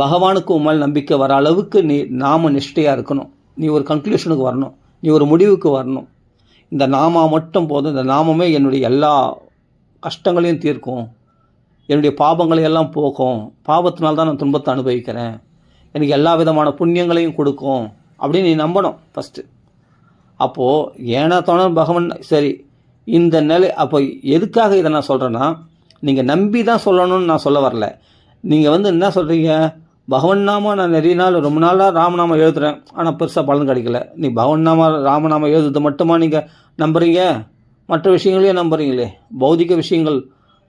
பகவானுக்கு உண்மையில் நம்பிக்கை வர அளவுக்கு நீ நாம நிஷ்டையாக இருக்கணும். நீ ஒரு கன்க்ளூஷனுக்கு வரணும், நீ ஒரு முடிவுக்கு வரணும். இந்த நாமா மட்டும் போதும், இந்த நாமமே என்னுடைய எல்லா கஷ்டங்களையும் தீர்க்கும், என்னுடைய பாபங்களை எல்லாம் போக்கும், பாவத்தினால்தான் நான் துன்பத்தை அனுபவிக்கிறேன், எனக்கு எல்லா விதமான புண்ணியங்களையும் கொடுக்கும் அப்படின்னு நீ நம்பணும் ஃபஸ்ட்டு. அப்போது ஏன்னா தோண பகவான் சரி இந்த நிலை. அப்போ எதுக்காக இதை நான் சொல்கிறேன்னா, நீங்கள் நம்பி தான் சொல்லணும்னு நான் சொல்ல வரல. நீங்கள் என்ன சொல்கிறீங்க, பகவன் நாமா நான் நிறைய நாள் ரொம்ப நாளாக ராமநாமம் எழுதுகிறேன், ஆனால் பெருசாக பலன் கிடைக்கல. நீ பகவன் நாமா ராமநாமம் எழுதுறது மட்டுமா நீங்கள் நம்புறீங்க? மற்ற விஷயங்களையும் நம்புறீங்களே. பௌதிக விஷயங்கள்,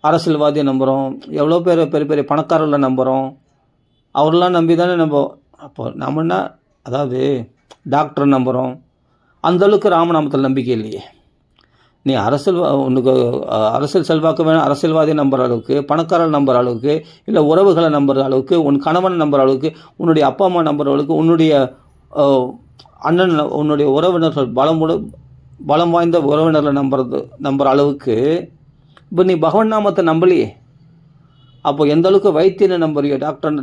அரசியல்வாதியை நம்புகிறோம், எவ்வளோ பேர் பெரிய பெரிய பணக்காரர்களை நம்புகிறோம், அவரெல்லாம் நம்பி தானே நம்ம. அப்போ நம்மன்னா அதாவது டாக்டரை நம்புகிறோம், அந்தளவுக்கு ராமநாமத்தில் நம்பிக்கை இல்லையே. நீ உனக்கு அரசியல் செல்வாக்கு வேணும், அரசியல்வாதியை நம்புகிற அளவுக்கு, பணக்காரரை நம்புகிற அளவுக்கு, இல்லை உறவுகளை நம்புகிற அளவுக்கு, உன் கணவனை நம்புகிற அளவுக்கு, உன்னுடைய அப்பா அம்மா நம்புகிற அளவுக்கு, உன்னுடைய அண்ணன், உன்னுடைய உறவினர்கள் பலம் வாய்ந்த உறவினர்களை நம்புகிற அளவுக்கு இப்போ நீ பகவன் நாமத்தை நம்பலையே. அப்போ எந்த அளவுக்கு வைத்தியனை நம்புறியோ,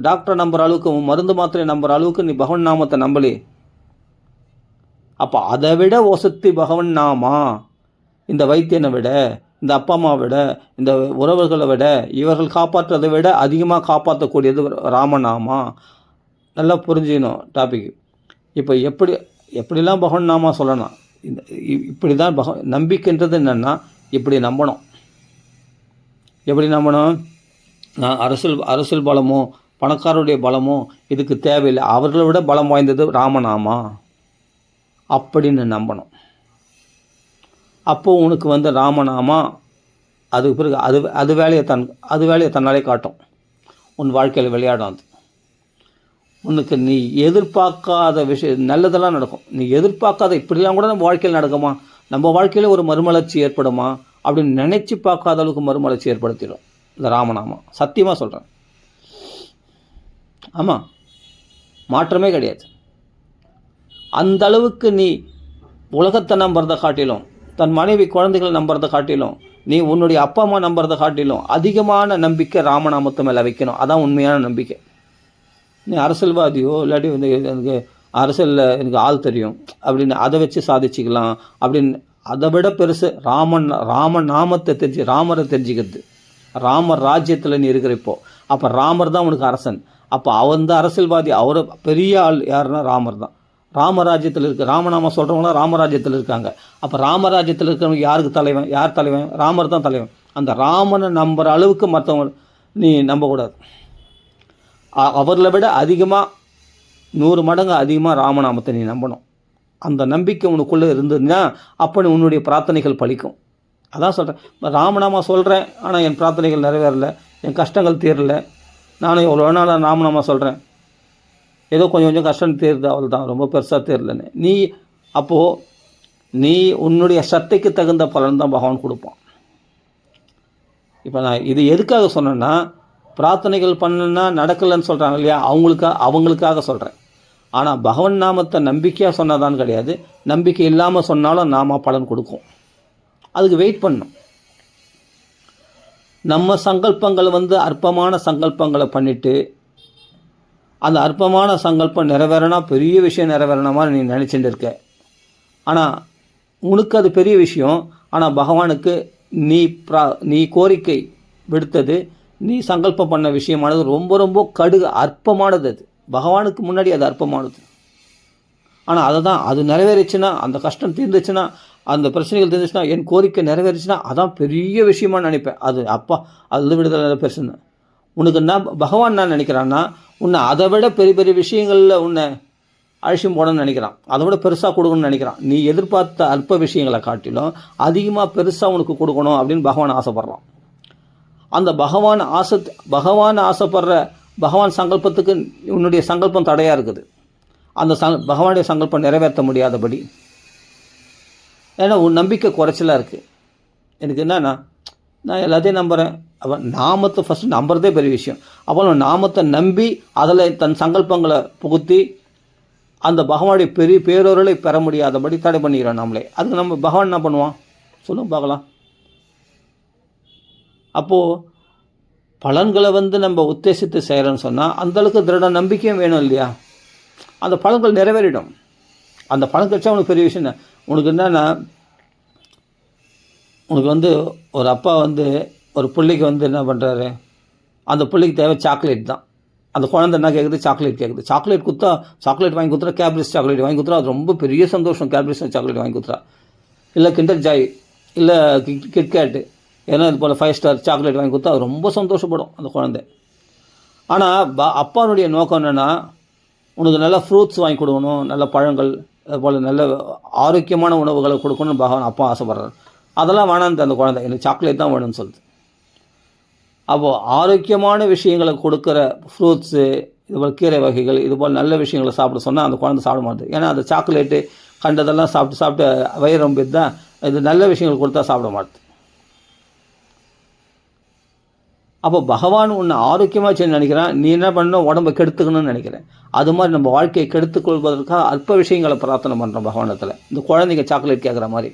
டாக்டரை நம்புகிற அளவுக்கு, மருந்து மாத்திரையை நம்புகிற அளவுக்கு நீ பகவன் நாமத்தை நம்பலையே. அப்போ அதை விட ஒசத்தி பகவன் நாமா இந்த வைத்தியனை விட, இந்த அப்பா அம்மாவை விட, இந்த உறவுகளை விட, இவர்கள் காப்பாற்றுறதை விட அதிகமாக காப்பாற்றக்கூடியது ராமநாமா. நல்லா புரிஞ்சுக்கணும் டாபிக். இப்போ எப்படிலாம் பகவன் நாமா சொல்லணும், இப்படி தான் நம்பிக்கைன்றது என்னென்னா இப்படி நம்பணும். எப்படி நம்பணும்? நான் அரசியல் பலமோ பணக்காரருடைய பலமோ இதுக்கு தேவையில்லை, அவர்களை விட பலம் வாய்ந்தது ராமநாமா அப்படின்னு நம்பணும். அப்போது உனக்கு ராமநாமா அதுக்கு பிறகு அது வேலையை தன்னாலே காட்டும், உன் வாழ்க்கையில் விளையாடும். அது உனக்கு நீ எதிர்பார்க்காத விஷயம் நல்லதெல்லாம் நடக்கும். நீ எதிர்பார்க்காத இப்படிலாம் கூட நம்ம வாழ்க்கையில் நடக்குமா, நம்ம வாழ்க்கையில் ஒரு மறுமலர்ச்சி ஏற்படுமா அப்படின்னு நினச்சி பார்க்காத அளவுக்கு மறுமலர்ச்சி ஏற்படுத்திடும் இந்த ராமநாமா. சத்தியமாக சொல்கிறேன். ஆமாம், மாற்றமே கிடையாது. அந்த அளவுக்கு நீ உலகத்தை நம்புறதை காட்டிலும், தன் மனைவி குழந்தைகளை நம்புறதை காட்டிலும், நீ உன்னுடைய அப்பா அம்மா நம்புறதை காட்டிலும் அதிகமான நம்பிக்கை ராமநாமத்தை மேலே வைக்கணும். அதான் உண்மையான நம்பிக்கை. நீ அரசியல்வாதியோ இல்லாட்டி எனக்கு அரசியலில் எனக்கு ஆள் தெரியும் அப்படின்னு அதை வச்சு சாதிச்சிக்கலாம் அப்படின்னு, அதை விட பெருசு ராமநாமத்தை ராமரை தெரிஞ்சுக்கிறது. ராமர் ராஜ்யத்தில் நீ இருக்கிற இப்போ. அப்போ ராமர் தான் உனக்கு அரசன். அப்போ அவன் தான் அரசியல்வாதி. அவரை பெரிய ஆள் யாருன்னா ராமர் தான். ராமராஜ்யத்தில் இருக்குது. ராமநாமம் சொல்கிறவங்களாம் ராமராஜ்யத்தில் இருக்காங்க. அப்போ ராமராஜ்யத்தில் இருக்கிறவங்க யாருக்கு தலைவன்? யார் தலைவன்? ராமர் தான் தலைவன். அந்த ராமனை நம்புகிற அளவுக்கு மற்றவங்க நீ நம்பக்கூடாது. அவர்களை விட அதிகமாக 100 மடங்கு அதிகமாக ராமநாமத்தை நீ நம்பணும். அந்த நம்பிக்கை உனக்குள்ளே இருந்ததுன்னா அப்போ உன்னுடைய பிரார்த்தனைகள் பலிக்கும். அதான் சொல்கிறேன், ராமநாமா சொல்கிறேன் ஆனால் என் பிரார்த்தனைகள் நிறைவேறலை, என் கஷ்டங்கள் தீரலை. நானும் எவ்வளோ நாளாக ராமநாமா சொல்கிறேன், ஏதோ கொஞ்சம் கஷ்டம் தீருது, அவள் தான், ரொம்ப பெருசாக தீரலைன்னு. நீ உன்னுடைய சக்திக்கு தகுந்த பலன் தான் பகவான் கொடுப்பான். இப்போ நான் இது எதுக்காக சொன்னேன்னா, பிரார்த்தனைகள் பண்ணுன்னா நடக்கலைன்னு சொல்கிறாங்க இல்லையா, அவங்களுக்காக சொல்கிறேன். ஆனால் பகவன் நாமத்தை நம்பிக்கையாக சொன்னதான் கிடையாது, நம்பிக்கை இல்லாமல் சொன்னாலும் நாம பலன் கொடுக்கும். அதுக்கு வெயிட் பண்ணணும். நம்ம சங்கல்பங்கள் அற்பமான சங்கல்பங்களை பண்ணிவிட்டு அந்த அற்பமான சங்கல்பம் நிறைவேறனா பெரிய விஷயம் நிறைவேறன மாதிரி நீ நினச்சிட்டு இருக்க. ஆனால் உனக்கு அது பெரிய விஷயம். ஆனால் பகவானுக்கு நீ கோரிக்கை விடுத்தது, நீ சங்கல்பம் பண்ண விஷயமானது ரொம்ப ரொம்ப அற்பமானது. அது பகவானுக்கு முன்னாடி அது அற்பமானது. ஆனால் அது நிறைவேறிச்சுன்னா, அந்த கஷ்டம் தீர்ந்துச்சுன்னா, அந்த பிரச்சனைகள் தீர்ந்துச்சுன்னா, என் கோரிக்கை நிறைவேறிச்சுன்னா அதான் பெரிய விஷயமாக நினைப்பேன். அது விடுதலை பெருசுன்னு உனக்கு பகவான் நான் நினைக்கிறான்னா, உன்னை அதை விட பெரிய பெரிய விஷயங்களில் உன்னை அழிச்சும் போடணும்னு நினைக்கிறான். அதை விட பெருசாக கொடுக்கணும்னு நினைக்கிறான். நீ எதிர்பார்த்த அற்ப விஷயங்களை காட்டிலும் அதிகமாக பெருசாக உனக்கு கொடுக்கணும் அப்படின்னு பகவான் ஆசைப்பட்றான். அந்த பகவான் ஆசைப்படுற பகவான் சங்கல்பத்துக்கு உன்னுடைய சங்கல்பம் தடையாக இருக்குது. அந்த பகவானுடைய சங்கல்பம் நிறைவேற்ற முடியாதபடி. ஏன்னா உன் நம்பிக்கை குறைச்சலாக இருக்குது. எனக்கு என்னன்னா, நான் எல்லாத்தையும் நம்புகிறேன். அவன் நாமத்தை ஃபஸ்ட்டு நம்புறதே பெரிய விஷயம். அப்போ நாமத்தை நம்பி அதில் தன் சங்கல்பங்களை புகுத்தி அந்த பகவானுடைய பெரிய பேரொருளை பெற முடியாதபடி தடை பண்ணிக்கிறோம் நம்மளே. அதுக்கு நம்ம பகவான் என்ன பண்ணுவான் சொல்லுங்க பார்க்கலாம். அப்போது பலன்களை வந்து நம்ம உத்தேசித்து செய்கிறோன்னு சொன்னால் அந்தளவுக்கு திருட நம்பிக்கையும் வேணும் இல்லையா? அந்த பலன்கள் நிறைவேறிடும். அந்த பலன் கிடைச்சா உனக்கு பெரிய விஷயம். உனக்கு என்னென்னா, உனக்கு வந்து ஒரு அப்பா வந்து ஒரு பிள்ளைக்கு வந்து என்ன பண்ணுறாரு, அந்த பிள்ளைக்கு தேவை சாக்லேட் தான். அந்த குழந்தை என்ன கேட்குது? சாக்லேட் கேட்குது. சாக்லேட் கொடுத்தா, சாக்லேட் வாங்கி கொடுத்துறா, கேப்ரிஸ் சாக்லேட் வாங்கி கொடுத்துறா, அது ரொம்ப பெரிய சந்தோஷம். கேப்ரிஸ் சாக்லேட் வாங்கி கொடுத்துறா, இல்லை கிண்டர் ஜாய், இல்லை கிட்கேட்டு, ஏன்னா இது போல் 5 ஸ்டார் சாக்லேட் வாங்கி கொடுத்தா அது ரொம்ப சந்தோஷப்படும் அந்த குழந்தை. ஆனால் அப்பாவுடைய நோக்கம் என்னென்னா, உனக்கு நல்ல ஃப்ரூட்ஸ் வாங்கி கொடுக்கணும், நல்ல பழங்கள், அதுபோல் நல்ல ஆரோக்கியமான உணவுகளை கொடுக்கணும்னு பகவான் அப்பா ஆசைப்படுறாரு. அதெல்லாம் வேணான்னு அந்த குழந்தை, எனக்கு சாக்லேட் தான் வேணும்னு சொல்லுது. அப்போது ஆரோக்கியமான விஷயங்களை கொடுக்குற ஃப்ரூட்ஸு, இதுபோல் கீரை வகைகள், இதுபோல் நல்ல விஷயங்களை சாப்பிட சொன்னால் அந்த குழந்தை சாப்பிட மாட்டேது. ஏன்னா அந்த சாக்லேட்டு கண்டதெல்லாம் சாப்பிட்டு வயிறு ரொம்ப தான், இது நல்ல விஷயங்கள் கொடுத்தா சாப்பிட மாட்டேது. அப்போ பகவான் உன்னை ஆரோக்கியமாக செய்ய நினைக்கிறான், நீ என்ன பண்ணணும்? உடம்பை கெடுத்துக்கணும்னு நினைக்கிறேன். அது மாதிரி நம்ம வாழ்க்கையை கெடுத்துக்கொள்வதற்காக அற்ப விஷயங்களை பிரார்த்தனை பண்ணுறோம் பகவானத்தில். இந்த குழந்தைங்க சாக்லேட் கேட்குற மாதிரி.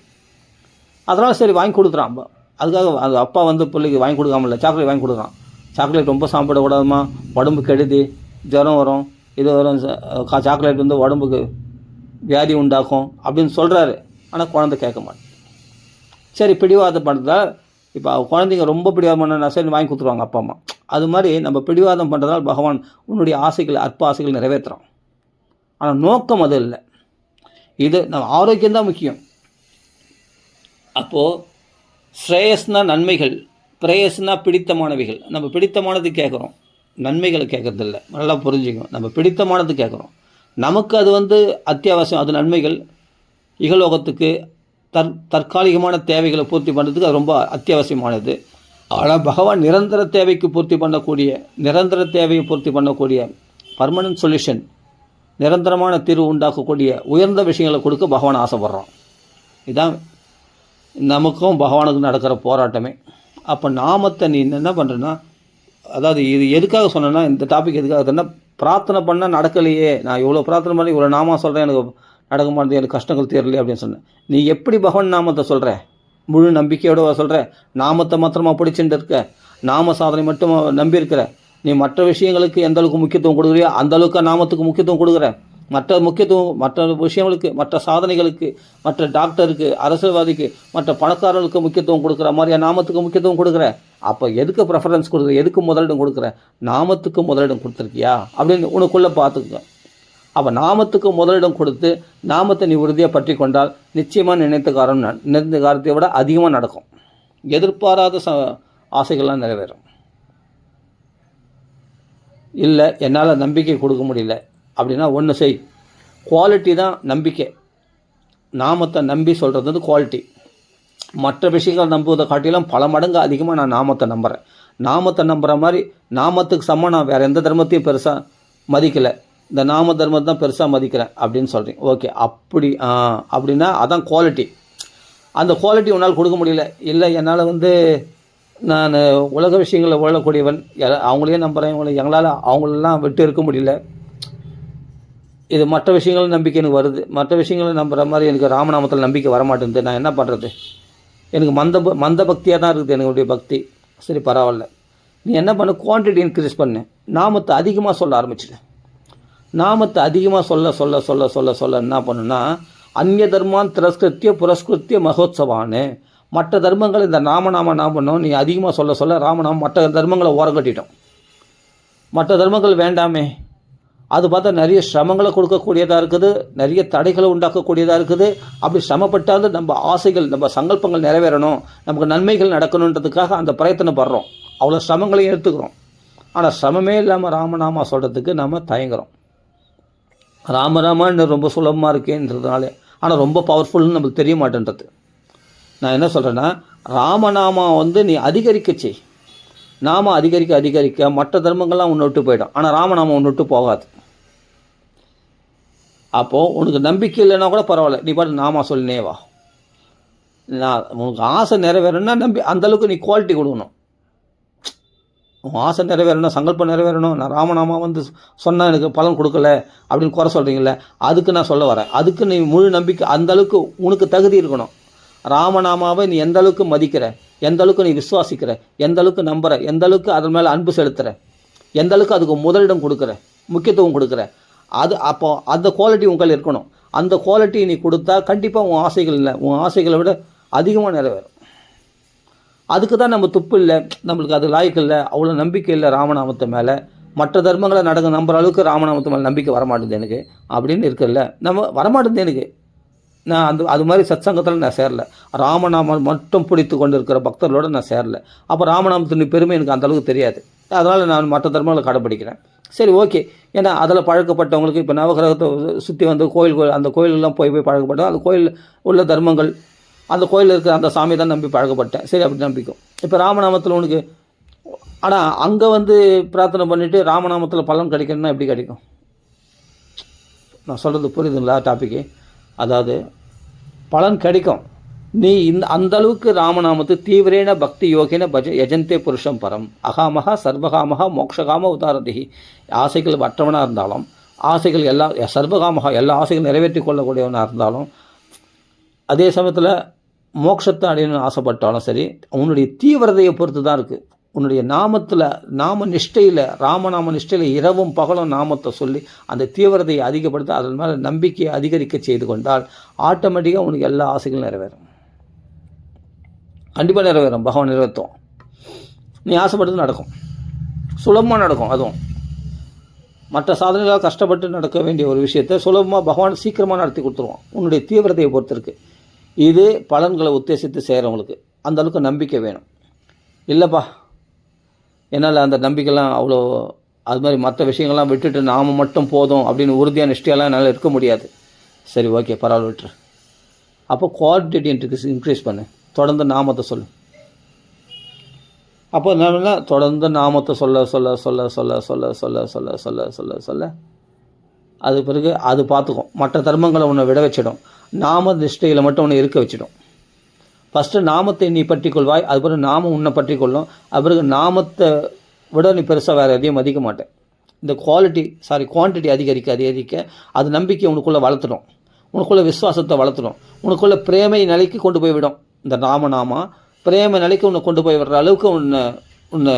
அதனால் சரி வாங்கி கொடுக்குறான். அதுக்காக அந்த அப்பா வந்து பிள்ளைக்கு வாங்கி கொடுக்காம இல்லை, சாக்லேட் வாங்கி கொடுக்குறான். சாக்லேட் ரொம்ப சாப்பிடக்கூடாதுமா, உடம்பு கெடுதி, ஜுரம் வரும், இது வரும், சாக்லேட் வந்து உடம்புக்கு வியாதி உண்டாக்கும் அப்படின்னு சொல்கிறாரு. ஆனால் குழந்தை கேட்க மாட்டேன். சரி பிடிவாதம் பண்ணுறதா, இப்போ குழந்தைங்க ரொம்ப பிடிவாதம் பண்ண சரி வாங்கி கொடுத்துருவாங்க அப்பா அம்மா. அது மாதிரி நம்ம பிடிவாதம் பண்ணுறதால் பகவான் உன்னுடைய ஆசைகள், அற்ப ஆசைகள் நிறைவேற்றுறோம். ஆனால் நோக்கம் அது இல்லை. இது நம்ம ஆரோக்கியம்தான் முக்கியம். அப்போது ஸ்ரேயஸ்னா நன்மைகள், பிரேயஸ்னா பிடித்தமானவைகள். நம்ம பிடித்தமானது கேட்குறோம், நன்மைகளை கேட்குறதில்ல. நல்லா புரிஞ்சுக்கணும். நம்ம பிடித்தமானது கேட்குறோம், நமக்கு அது வந்து அத்தியாவசியம். அது நன்மைகள், இகலோகத்துக்கு தற்காலிகமான தேவைகளை பூர்த்தி பண்ணுறதுக்கு அது ரொம்ப அத்தியாவசியமானது. ஆனால் பகவான் நிரந்தர தேவைக்கு பூர்த்தி பண்ணக்கூடிய, நிரந்தர தேவையை பூர்த்தி பண்ணக்கூடிய பர்மனன்ட் சொல்யூஷன், நிரந்தரமான தீர்வு உண்டாக்கக்கூடிய உயர்ந்த விஷயங்களை கொடுக்க பகவான் ஆசைப்படுறான். இதுதான் நமக்கும் பகவானுக்கும் நடக்கிற போராட்டமே. அப்போ நாமத்தை நீ என்ன பண்ணுறேன்னா, அதாவது இது எதுக்காக சொன்னேன்னா, இந்த டாபிக் எதுக்காக சொன்னால், பிரார்த்தனை பண்ணால் நடக்கலையே, நான் இவ்வளோ பிரார்த்தனை பண்ணி இவ்வளோ நாமம் சொல்கிறேன், எனக்கு நடக்க மாட்டேது, எனக்கு கஷ்டங்கள் தீரலையே அப்படின்னு சொன்னேன். நீ எப்படி பகவான் நாமத்தை சொல்கிற? முழு நம்பிக்கையோட சொல்கிற? நாமத்தை மாத்திரமா பிடிச்சிட்டு இருக்க? நாம சாதனை மட்டும் நம்பி இருக்கிற? நீ மற்ற விஷயங்களுக்கு எந்த அளவுக்கு முக்கியத்துவம் கொடுக்குறியோ அந்த அளவுக்கு நாமத்துக்கு முக்கியத்துவம் கொடுக்குற? மற்ற விஷயங்களுக்கு, மற்ற சாதனைகளுக்கு, மற்ற டாக்டருக்கு, அரசியல்வாதிக்கு, மற்ற பணக்காரர்களுக்கு முக்கியத்துவம் கொடுக்குற மாதிரியா நாமத்துக்கு முக்கியத்துவம் கொடுக்குற? அப்போ எதுக்கு ப்ரெஃபரன்ஸ் கொடுக்குற? எதுக்கு முதலிடம் கொடுக்குற? நாமத்துக்கு முதலிடம் கொடுத்துருக்கியா அப்படின்னு உனக்குள்ளே பார்த்துக்க. அப்போ நாமத்துக்கு முதலிடம் கொடுத்து நாமத்தை நீ உறுதியாக பற்றி கொண்டால் நிச்சயமாக நினைத்த காரியத்தை விட அதிகமாக நடக்கும். எதிர்பாராத ஆசைகள்லாம் நிறைவேறும். இல்லை என்னால் நம்பிக்கை கொடுக்க முடியல அப்படின்னா ஒன்று செய். குவாலிட்டி தான் நம்பிக்கை. நாமத்தை நம்பி சொல்கிறது வந்து குவாலிட்டி. மற்ற விஷயங்கள் நம்புவதை காட்டிலும் பல மடங்கு அதிகமாக நான் நாமத்தை நம்புகிறேன். நாமத்தை நம்புகிற மாதிரி நாமத்துக்கு சமம் நான் வேறு எந்த தர்மத்தையும் பெருசாக மதிக்கலை, இந்த நாம தர்மத்தை தான் பெருசாக மதிக்கிறேன் அப்படின்னு சொல்கிறீங்க. ஓகே, அப்படின்னா அதான் குவாலிட்டி. அந்த குவாலிட்டி உன்னால் கொடுக்க முடியல. இல்லை என்னால் வந்து நான் உலக விஷயங்களில் உழக்கூடியவன், அவங்களையே நம்புகிறேன், எங்களால் அவங்களெல்லாம் விட்டு இருக்க முடியல. இது மற்ற விஷயங்கள் நம்பிக்கை எனக்கு வருது, மற்ற விஷயங்களை நம்புகிற மாதிரி எனக்கு ராமநாமத்தில் நம்பிக்கை வரமாட்டேங்குது. நான் என்ன பண்ணுறது? எனக்கு மந்த பக்தியாக தான் இருக்குது என்னுடைய பக்தி. சரி பரவாயில்ல, நீ என்ன பண்ண, குவான்டிட்டி இன்க்ரீஸ் பண்ணு. நாமத்தை அதிகமாக சொல்ல ஆரம்பிச்சிடு. நாமத்தை அதிகமாக சொல்ல சொல்ல சொல்ல சொல்ல சொல்ல என்ன பண்ணுன்னா, அந்நிய தர்மான் திரஸ்கிருத்திய புரஸ்கிருத்திய மகோத்சவான்னு, மற்ற தர்மங்கள் இந்த நாம பண்ணோம். நீ அதிகமாக சொல்ல சொல்ல ராமநாமம் மற்ற தர்மங்களை ஓரங்கட்டிட்டோம். மற்ற தர்மங்கள் வேண்டாமே. அது பார்த்தா நிறைய சிரமங்களை கொடுக்கக்கூடியதாக இருக்குது, நிறைய தடைகளை உண்டாக்கக்கூடியதாக இருக்குது. அப்படி சிரமப்பட்டாலும் நம்ம ஆசைகள், நம்ம சங்கல்பங்கள் நிறைவேறணும், நமக்கு நன்மைகள் நடக்கணுன்றதுக்காக அந்த பிரயத்தனப்படுறோம். அவ்வளோ சிரமங்களையும் எடுத்துக்கிறோம். ஆனால் சிரமமே இல்லாமல் ராமநாமா சொல்கிறதுக்கு நம்ம தயங்குறோம். ராமராமான்னு ரொம்ப சுலபமாக இருக்கேன்றதுனால, ஆனால் ரொம்ப பவர்ஃபுல்னு நம்மளுக்கு தெரிய மாட்டேன்றது. நான் என்ன சொல்கிறேன்னா, ராமநாமா வந்து நீ அதிகரிக்க செய். நாம அதிகரிக்க அதிகரிக்க மற்ற தர்மங்கள்லாம் உன்னை விட்டு போயிடும், ஆனால் ராமநாமம் உன்னை விட்டு போகாது. அப்போது உனக்கு நம்பிக்கை இல்லைன்னா கூட பரவாயில்ல, நீ பாட்டு நாமா சொல்லினே வா. நான் உனக்கு ஆசை நிறைவேறணும்னா அந்தளவுக்கு நீ குவாலிட்டி கொடுக்கணும். உன் ஆசை நிறைவேறணும், சங்கல்பம் நிறைவேறணும். நான் ராமநாமா வந்து சொன்னால் எனக்கு பலன் கொடுக்கல அப்படின்னு குறை சொல்கிறீங்களே, அதுக்கு நான் சொல்ல வரேன். அதுக்கு நீ முழு நம்பிக்கை, அந்தளவுக்கு உனக்கு தகுதி இருக்கணும். ராமநாமாவை நீ எந்த அளவுக்கு மதிக்கிற, எந்த அளவுக்கு நீ விசுவாசிக்கிற, எந்த அளவுக்கு நம்புற, எந்த அளவுக்கு அதன் மேலே அன்பு செலுத்துகிற, எந்த அளவுக்கு அதுக்கு முதலிடம் கொடுக்குற, முக்கியத்துவம் கொடுக்குற, அது அப்போ அந்த குவாலிட்டி உங்கள் இருக்கணும். அந்த குவாலிட்டி நீ கொடுத்தா கண்டிப்பாக உன் ஆசைகள் இல்லை, உன் ஆசைகளை விட அதிகமாக நிறைவேறும். அதுக்கு தான் நம்ம துப்பு இல்லை, நம்மளுக்கு அது லாய்க்கு இல்லை, அவ்வளோ நம்பிக்கை இல்லை ராமநாமத்தை மேலே. மற்ற தர்மங்களை நம்புகிற அளவுக்கு ராமநாமத்து மேலே நம்பிக்கை வரமாட்டேது எனக்கு அப்படின்னு இருக்குல்ல. நம்ம வரமாட்டேது எனக்கு. நான் அது மாதிரி சத்சங்கத்தில் நான் சேரல. ராமநாமம் மட்டும் பிடித்து கொண்டு இருக்கிற பக்தர்களோடு நான் சேரல. அப்போ ராமநாமத்தின் பெருமை எனக்கு அந்தளவுக்கு தெரியாது. அதனால் நான் மற்ற தர்மங்களை கடைப்பிடிக்கிறேன். சரி, ஓகே. ஏன்னா அதில் பழக்கப்பட்டவங்களுக்கு இப்போ நவகிரகத்தை சுற்றி வந்து கோயில் அந்த கோயிலெலாம் போய் பழக்கப்பட்டோம். அந்த கோயில் உள்ள தர்மங்கள், அந்த கோயிலில் இருக்கிற அந்த சாமி தான் நம்பி பழக்கப்பட்டேன். சரி, அப்படி நம்பிக்கும். இப்போ ராமநாமத்தில் உனக்கு ஆனால் அங்கே வந்து பிரார்த்தனை பண்ணிவிட்டு ராமநாமத்தில் பலன் கிடைக்கணும்னா எப்படி கிடைக்கும்? நான் சொல்கிறது புரியுதுங்களா டாப்பிக்கு? அதாவது பலன் கிடைக்கும். நீ அந்த அளவுக்கு ராமநாமத்து தீவிரேன பக்தி யோகின யஜந்தே புருஷம் பரம் அகாமகா சர்வகாமகா மோக்ஷகாம உதாரதிகி. ஆசைகள் வற்றவனாக இருந்தாலும், ஆசைகள் சர்வகாமகா எல்லா ஆசைகளும் நிறைவேற்றி கொள்ளக்கூடியவனாக இருந்தாலும், அதே சமயத்தில் மோட்சத்தை அடையணும்னு ஆசைப்பட்டாலும் சரி, உன்னுடைய தீவிரதையை பொறுத்து தான் இருக்குது. உன்னுடைய நாமத்தில், நாம நிஷ்டையில், ராமநாம நிஷ்டையில் இரவும் பகலும் நாமத்தை சொல்லி அந்த தீவிரதையை அதிகப்படுத்த, அதன் மேலே நம்பிக்கையை அதிகரிக்க செய்து கொண்டால் ஆட்டோமேட்டிக்காக உனக்கு எல்லா ஆசைகளும் நிறைவேறும். கண்டிப்பாக நிறைவேறும். பகவான் நிறைவேற்றும். நீ ஆசைப்பட்டது நடக்கும், சுலபமாக நடக்கும். அதுவும் மற்ற சாதனைகளாக கஷ்டப்பட்டு நடக்க வேண்டிய ஒரு விஷயத்தை சுலபமாக பகவான் சீக்கிரமாக நடத்தி கொடுத்துருவான். உன்னுடைய தீவிரதையை பொறுத்து இருக்குது. இது பலன்களை உத்தேசித்து செய்கிறவங்களுக்கு அந்தளவுக்கு நம்பிக்கை வேணும். இல்லைப்பா, என்னால் அந்த நம்பிக்கைலாம் அவ்வளோ, அது மாதிரி மற்ற விஷயங்கள்லாம் விட்டுட்டு நாம் மட்டும் போதும் அப்படின்னு உறுதியாக நிஷ்டையெல்லாம் என்னால் இருக்க முடியாது. சரி, ஓகே, பரவாயில்ல, விட்டுரு. அப்போ குவான்டிட்டி இன்க்ரீஸ் பண்ணு. தொடர்ந்து நாமத்தை சொல்லு. அப்போ என்ன, தொடர்ந்து நாமத்தை சொல்ல சொல்ல சொல்ல சொல்ல சொல்ல சொல்ல சொல்ல சொல்ல சொல்ல சொல்ல அது பிறகு அது பார்த்துக்கும். மற்ற தர்மங்களை உன்னை விட வச்சிடும். நாம நிஷ்டையில் மட்டும் உன்னை இருக்க வச்சிடும். ஃபஸ்ட்டு நாமத்தை நீ பற்றி கொள்வாய், அது பிறகு நாமம் உன்னை பற்றி கொள்ளும். அது பிறகு நாமத்தை விட நீ பெருசாக வேறு எதையும் மதிக்க மாட்டேன். இந்த குவான்டிட்டி அதிகரிக்க அது நம்பிக்கை உனக்குள்ளே வளர்த்துடும், உனக்குள்ளே விசுவாசத்தை வளர்த்துடும், உனக்குள்ளே பிரேமை நிலைக்கு கொண்டு போய் விடும். இந்த ராமநாமா பிரேம நிலைக்கு உன்னை கொண்டு போய் விடுற அளவுக்கு உன்னை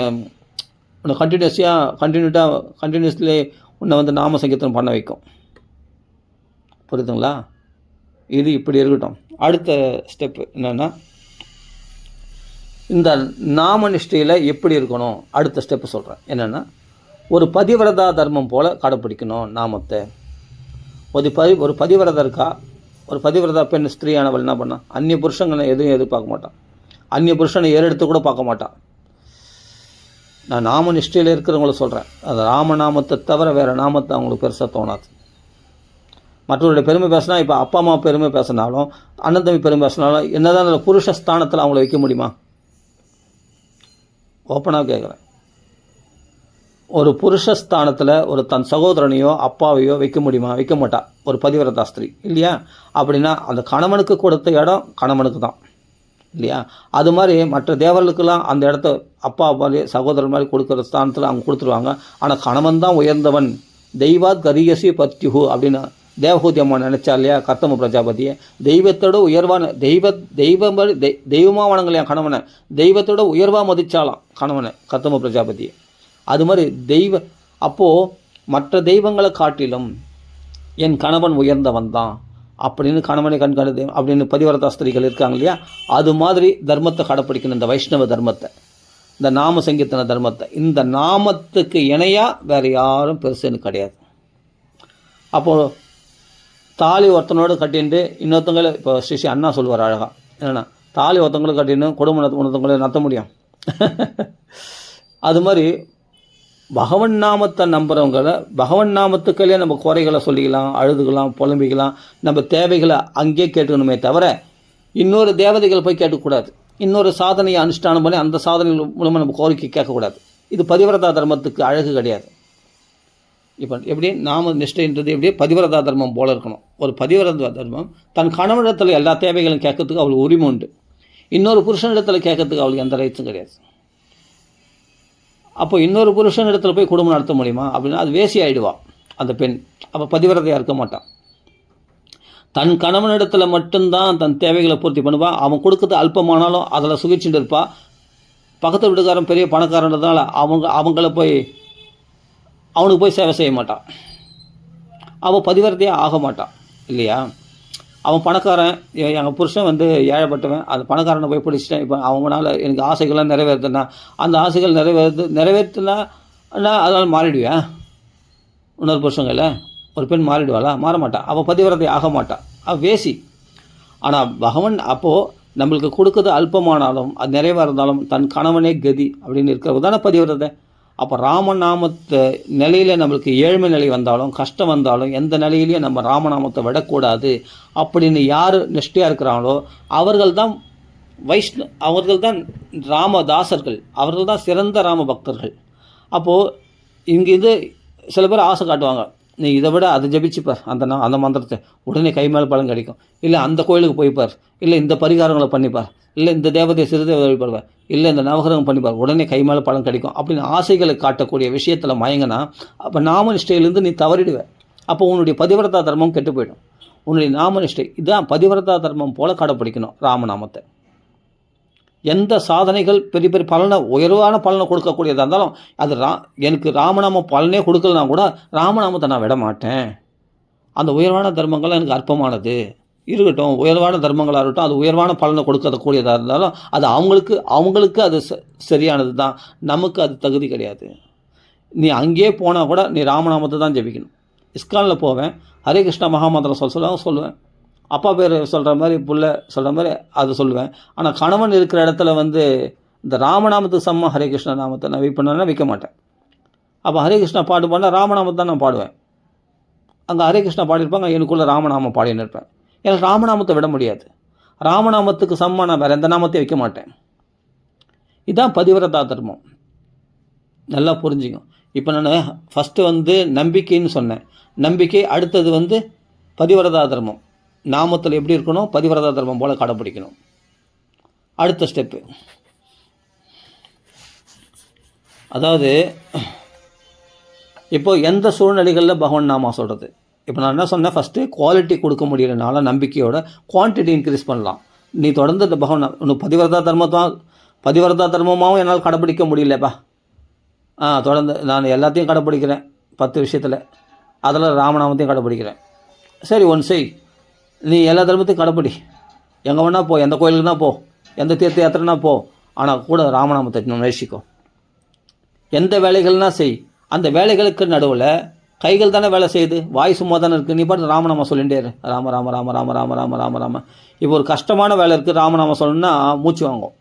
கண்டினியூஸ்லி உன்னை வந்து நாம சங்கீர்த்தனம் பண்ண வைக்கும். புரியுதுங்களா? இது இப்படி இருக்கட்டும். அடுத்த ஸ்டெப்பு என்னென்னா, இந்த நாம நிஷ்டையில் எப்படி இருக்கணும், அடுத்த ஸ்டெப்பு சொல்கிறேன். என்னென்னா, ஒரு பதிவிரதா தர்மம் போல் கடைப்பிடிக்கணும் நாமத்தை. ஒரு பதிவிரதா இருக்கா, ஒரு பதிவிரதா பெண் ஸ்திரீயானவள் என்ன பண்ணால், அந்நிய புருஷங்களை எதுவும் எதிர்பார்க்க மாட்டான், அந்நிய புருஷனை ஏறெடுத்து கூட பார்க்க மாட்டான். நான் நாம நிஷ்டையில் இருக்கிறவங்கள சொல்கிறேன். அது ராமநாமத்தை தவிர வேறு நாமத்தை அவங்களுக்கு பெருசாக தோணாது. மற்றவருடைய பெருமை பேசினா, இப்போ அப்பா அம்மா பெருமை பேசினாலும், அண்ணன் தம்பி பெருமை பேசினாலும், என்னதான் அந்த புருஷ ஸ்தானத்தில் அவங்கள வைக்க முடியுமா? ஓப்பனாக கேட்குறேன். ஒரு புருஷஸ்தானத்தில் ஒரு தன் சகோதரனையோ அப்பாவையோ வைக்க முடியுமா? வைக்க மாட்டா ஒரு பதிவிரதா ஸ்திரீ, இல்லையா? அப்படின்னா அந்த கணவனுக்கு கொடுத்த இடம் கணவனுக்கு தான், இல்லையா? அது மாதிரி மற்ற தேவர்களுக்கெல்லாம் அந்த இடத்த அப்பா மாதிரி சகோதரர் மாதிரி கொடுக்குற ஸ்தானத்தில் அவங்க கொடுத்துருவாங்க. ஆனால் கணவன் தான் உயர்ந்தவன். தெய்வாத் கரியசி பத்யுஹு அப்படின்னு தேவஹூதி அம்மா நினச்சா இல்லையா கர்த்தம பிரஜாபதியை? தெய்வத்தோட உயர்வான தெய்வமாக வணங்கலையா கணவனை? தெய்வத்தோட உயர்வாக மதிச்சாலாம் கணவனை கர்த்தம பிரஜாபதியை. அது மாதிரி அப்போது மற்ற தெய்வங்களை காட்டிலும் என் கணவன் உயர்ந்தவன் தான் அப்படின்னு கணவனை கண்காணி அப்படின்னு பதிவிரதா ஸ்திரீகள் இருக்காங்க இல்லையா? அது மாதிரி தர்மத்தை கடைப்பிடிக்கணும். இந்த வைஷ்ணவ தர்மத்தை, இந்த நாம சங்கீர்த்தன தர்மத்தை, இந்த நாமத்துக்கு இணையாக வேறு யாரும் பெருசுன்னு கிடையாது. அப்போது தாலி ஒருத்தனோடு கட்டின்ட்டு இன்னொருத்தங்களை, இப்போ ஸ்ரீ அண்ணா சொல்லுவார் அழகாக, என்னென்னா தாலி ஒருத்தவங்களை கட்டின்னு குடும்ப ஒருத்தவங்களை நடத்த முடியும். அது மாதிரி பகவன் நாமத்தை நம்புகிறவங்களை பகவன் நாமத்துக்களே நம்ம குறைகளை சொல்லிக்கலாம், அழுதுக்கலாம், புலம்பிக்கலாம், நம்ம தேவைகளை அங்கேயே கேட்டுக்கணுமே தவிர இன்னொரு தேவதைகளை போய் கேட்கக்கூடாது. இன்னொரு சாதனையை அனுஷ்டானம் பண்ணி அந்த சாதனை மூலமாக நம்ம கோரிக்கை கேட்கக்கூடாது. இது பதிவிரதா தர்மத்துக்கு அழகு கிடையாது. இப்போ எப்படி நாம நிஷ்டைன்றது எப்படி பதிவிரதா தர்மம் போல இருக்கணும். ஒரு பதிவிரதா தர்மம் தன் கணவனிடத்தில் எல்லா தேவைகளும் கேட்கறதுக்கு அவளுக்கு உரிமை உண்டு. இன்னொரு புருஷனிடத்தில் கேட்கறதுக்கு அவளுக்கு எந்த ரைட்ஸும் கிடையாது. அப்போ இன்னொரு புருஷனிடத்தில் போய் குடும்பம் நடத்த முடியுமா அப்படின்னா அது வேசி ஆகிடுவா அந்த பெண். அப்போ பதிவிரதையாக இருக்க மாட்டான். தன் கணவனிடத்தில் மட்டும்தான் தன் தேவைகளை பூர்த்தி பண்ணுவாள். அவன் கொடுக்குறது அல்பமானாலும் அதில் சுகிச்சுட்டு இருப்பாள். பக்கத்து வீட்டுக்காரன் பெரிய பணக்காரன்றதுனால அவனுக்கு போய் சேவை செய்ய மாட்டான். அவன் பதிவிரதையே ஆக மாட்டான் இல்லையா? அவன் பணக்காரன், எங்கள் புருஷன் வந்து ஏழைப்பட்டவன், அந்த பணக்காரனை போய் பிடிச்சிட்டேன். இப்போ அவங்களால எனக்கு ஆசைகள்லாம் நிறைவேறுதுன்னா அந்த ஆசைகள் நிறைவேற்றுனா அதனால் மாறிடுவேன். இன்னொரு புருஷங்கள ஒரு பெண் மாறிடுவாளா? மாற மாட்டான். அவள் பதிவிரதை ஆக மாட்டான். அவள் வேசி. ஆனால் பகவான் அப்போது நம்மளுக்கு கொடுக்குறது அல்பமானாலும் அது நிறைவாக இருந்தாலும் தன் கணவனே கதி அப்படின்னு இருக்கிறது தானே பதிவிரதை. அப்போ ராமநாமத்தை நிலையில் நம்மளுக்கு ஏழ்மை நிலை வந்தாலும் கஷ்டம் வந்தாலும் எந்த நிலையிலையும் நம்ம ராமநாமத்தை விடக்கூடாது அப்படின்னு யார் நிஷ்டையாக இருக்கிறாங்களோ அவர்கள் தான் அவர்கள் தான் ராமதாசர்கள், அவர்கள் தான் சிறந்த ராம பக்தர்கள். அப்போது இங்கே இது சில பேர் ஆசை காட்டுவாங்க, நீ இதை விட அதை ஜபிச்சுப்பார், அந்த மந்திரத்தை உடனே கை மேலே பலன் கிடைக்கும், இல்லை அந்த கோயிலுக்கு போய்ப்பார், இல்லை இந்த பரிகாரங்களை பண்ணிப்பார், இல்லை இந்த தேவதையை சிறுதேவதை வழிபடுவார், இல்லை இந்த நவகிரகம் பண்ணிப்பார், உடனே கை மேலே பலன் கிடைக்கும் அப்படின்னு ஆசைகளை காட்டக்கூடிய விஷயத்தில் மயங்கினா அப்போ நாமநிஷ்டையிலேருந்து நீ தவறிடுவே. அப்போ உன்னுடைய பதிவிரதா தர்மம் கெட்டு போயிடும். உன்னுடைய நாமநிஷ்டை இதுதான் பதிவிரதா தர்மம் போல் கடைப்பிடிக்கணும் ராமநாமத்தை. எந்த சாதனைகள் பெரிய பெரிய பலனை உயர்வான பலனை கொடுக்கக்கூடியதாக இருந்தாலும் அது எனக்கு ராமநாம பலனே கொடுக்கலனா கூட ராமநாமத்தை நான் விட மாட்டேன். அந்த உயர்வான தர்மங்கள் எனக்கு அற்பமானது இருக்கட்டும், உயர்வான தர்மங்களாக இருக்கட்டும், அது உயர்வான பலனை கொடுக்கக்கூடியதாக இருந்தாலும் அது அவங்களுக்கு அது சரியானது தான், நமக்கு அது தகுதி கிடையாது. நீ அங்கேயே போனால் கூட நீ ராமநாமத்தை தான் ஜெபிக்கணும். இஸ்கானில் போவேன், ஹரே கிருஷ்ணா மகாமந்திரம் சொல்லுவேன், அப்பா பேர் சொல்கிற மாதிரி புள்ள சொல்கிற மாதிரி அது சொல்லுவேன். ஆனால் கணவன் இருக்கிற இடத்துல வந்து இந்த ராமநாமத்துக்கு சம்மா ஹரே கிருஷ்ணா நாமத்தை நான் வைப்பேன்னா வைக்க மாட்டேன். அப்போ ஹரே கிருஷ்ணா பாட்டு பாடினா ராமநாமத்தை தான் நான் பாடுவேன். அங்கே ஹரே கிருஷ்ணா பாடியிருப்பாங்க, எனக்குள்ளே ராமநாமம் பாடின்னு இருப்பேன். எனக்கு ராமநாமத்தை விட முடியாது. ராமநாமத்துக்கு சம்மா நான் வேறு எந்த நாமத்தையும் வைக்க மாட்டேன். இதுதான் பதிவிரதா தர்மம். நல்லா புரிஞ்சுக்கும். இப்போ நான் ஃபஸ்ட்டு வந்து நம்பிக்கைன்னு சொன்னேன். நம்பிக்கை அடுத்தது வந்து பதிவிரதா தர்மம். நாமத்தில் எப்படி இருக்கணும், பதிவிரதா தர்மம் போல் கடைப்பிடிக்கணும். அடுத்த ஸ்டெப்பு, அதாவது இப்போது எந்த சூழ்நிலைகளில் பகவான் நாமா சொல்கிறது. இப்போ நான் என்ன சொன்னேன், ஃபஸ்ட்டு குவாலிட்டி கொடுக்க முடியலனால நம்பிக்கையோட குவான்டிட்டி இன்க்ரீஸ் பண்ணலாம். நீ தொடர்ந்து இந்த பகவான் இன்னும் பதிவிரதா தர்மமாகவும் என்னால் கடைப்பிடிக்க முடியலப்பா, தொடர்ந்து நான் எல்லாத்தையும் கடைப்பிடிக்கிறேன் 10 விஷயத்தில், அதில் ராமநாமத்தையும் கடைப்பிடிக்கிறேன். சரி ஒன் செய், நீ எல்லா தர்மத்தையும் கடைப்பிடி, எங்கே வேணா போ, எந்த கோயிலுக்குனா போ, எந்த தீர்த்த யாத்திரைனா போ, ஆனால் கூட ராமநாமத்தை நேசிக்கோ. எந்த வேலைகள்னா செய், அந்த வேலைகளுக்கு நடுவில் கைகள் தானே வேலை செய்யுது, வாய் சும்மா தானே இருக்குது. நீ பாட்டு ராமநாமம் சொல்லிகிட்டே இரு, ராம ராம ராம ராம ராம ராம ராம ராம. இப்போ ஒரு கஷ்டமான வேலை இருக்குது, ராமநாமம் சொல்லணுன்னா மூச்சு வாங்கும்,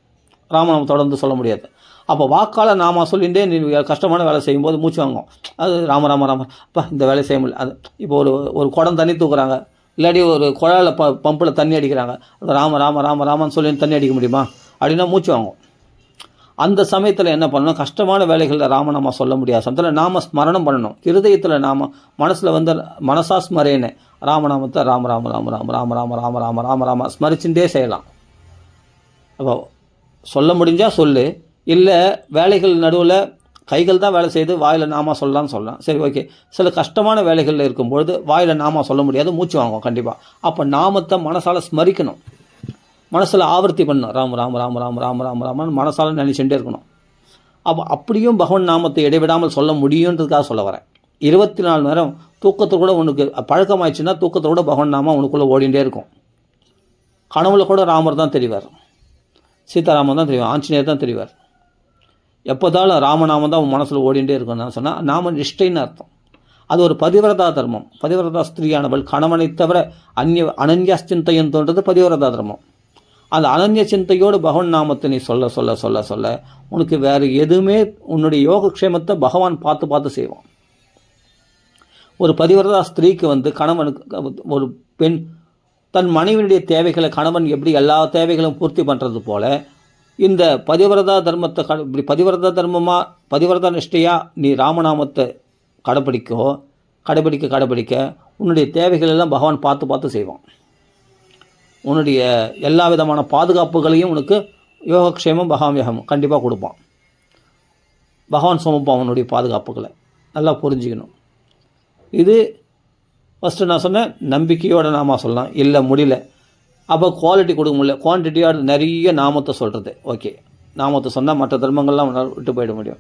ராமநாமம் தொடர்ந்து சொல்ல முடியாது. அப்போ வாக்கால் நாம சொல்லிகிட்டே நீ கஷ்டமான வேலை செய்யும்போது மூச்சு வாங்கும். அது ராம ராம ராம அப்பா இந்த வேலை செய்ய முடியல. அது இப்போ ஒரு குடம் தண்ணி தூக்குறாங்க, இல்லாட்டி ஒரு குழாயில் பம்பில் தண்ணி அடிக்கிறாங்க, ராம ராம ராம ராமன்னு சொல்லி தண்ணி அடிக்க முடியுமா? அப்படின்னா மூச்சு வாங்கும். அந்த சமயத்தில் என்ன பண்ணணும், கஷ்டமான வேலைகளில் ராமநாம சொல்ல முடியாத சமயத்தில் நாம ஸ்மரணம் பண்ணணும். இருதயத்தில் மனசில் வந்து மனசா ஸ்மரேனே ராமநாமத்தை ராம ராம ராம ராம ராம ராம ராம ராம ராம ராம ஸ்மரிச்சுட்டே செய்யலாம். அப்போ சொல்ல முடிஞ்சால் சொல்லு, இல்லை வேலைகள் நடுவில் கைகள் தான் வேலை செய்து வாயில் நாமா சொல்லலாம்னு சொல்லலாம். சரி ஓகே, சில கஷ்டமான வேலைகளில் இருக்கும்பொழுது வாயில் நாமா சொல்ல முடியாது, மூச்சு வாங்கும் கண்டிப்பாக. அப்போ நாமத்தை மனசால் ஸ்மரிக்கணும், மனசில் ஆவர்த்தி பண்ணணும், ராம ராம ராம ராம ராம ராம ராமன்னு மனசால் நினைச்சுட்டே இருக்கணும். அப்போ அப்படியும் பகவான் நாமத்தை இடைவிடாமல் சொல்ல முடியுன்றதுக்காக சொல்ல வரேன். 24 மணி நேரம் தூக்கத்தை கூட உனக்கு பழக்கமாயிடுச்சுன்னா தூக்கத்தை கூட பகவான் நாமம் உனக்குள்ளே ஓடிண்டே இருக்கும். கனவுல கூட ராமர் தான் தெரிவார், சீதாராமன் தான் தெரிவார், ஆஞ்சநேயர் தான் தெரிவார். எப்போதாலும் ராமநாமம் தான் உன் மனசில் ஓடிண்டே இருக்கும்னு சொன்னால் நாம நிஷ்டைன்னு அர்த்தம். அது ஒரு பதிவிரதா தர்மம். பதிவிரதா ஸ்திரீயானவள் கணவனை தவிர அனன்யா சிந்தைன்னு தோன்றது பதிவிரதா தர்மம். அந்த அனன்ய சிந்தையோடு பகவான் நாமத்தை நீ சொல்ல சொல்ல சொல்ல சொல்ல உனக்கு வேறு எதுவுமே உன்னுடைய யோகக்ஷேமத்தை பகவான் பார்த்து பார்த்து செய்வான். ஒரு பதிவிரதா ஸ்திரீக்கு வந்து கணவனுக்கு ஒரு பெண் தன் மனைவியுடைய தேவைகளை கணவன் எப்படி எல்லா தேவைகளும் பூர்த்தி பண்ணுறது போல இந்த பதிவிரதா தர்மத்தை இப்படி பதிவிரதா நிஷ்டையாக நீ ராமநாமத்தை கடைபிடிக்க உன்னுடைய தேவைகள் எல்லாம் பகவான் பார்த்து பார்த்து செய்வான். உன்னுடைய எல்லா விதமான பாதுகாப்புகளையும் உனக்கு யோகக்ஷேமம் பகாமியகம் கண்டிப்பாக கொடுப்பான். பகவான் சுமப்பான் உன்னுடைய பாதுகாப்புகளை. நல்லா புரிஞ்சுக்கணும். இது ஃபஸ்ட்டு நான் சொன்னேன் நம்பிக்கையோட நாமா சொல்லலாம், இல்லை முடியல, அப்போ குவாலிட்டி கொடுக்க முடியல, குவான்டிட்டியோட நிறைய நாமத்தை சொல்கிறது. ஓகே, நாமத்தை சொன்னால் மற்ற தர்மங்கள்லாம் விட்டு போயிட முடியும்.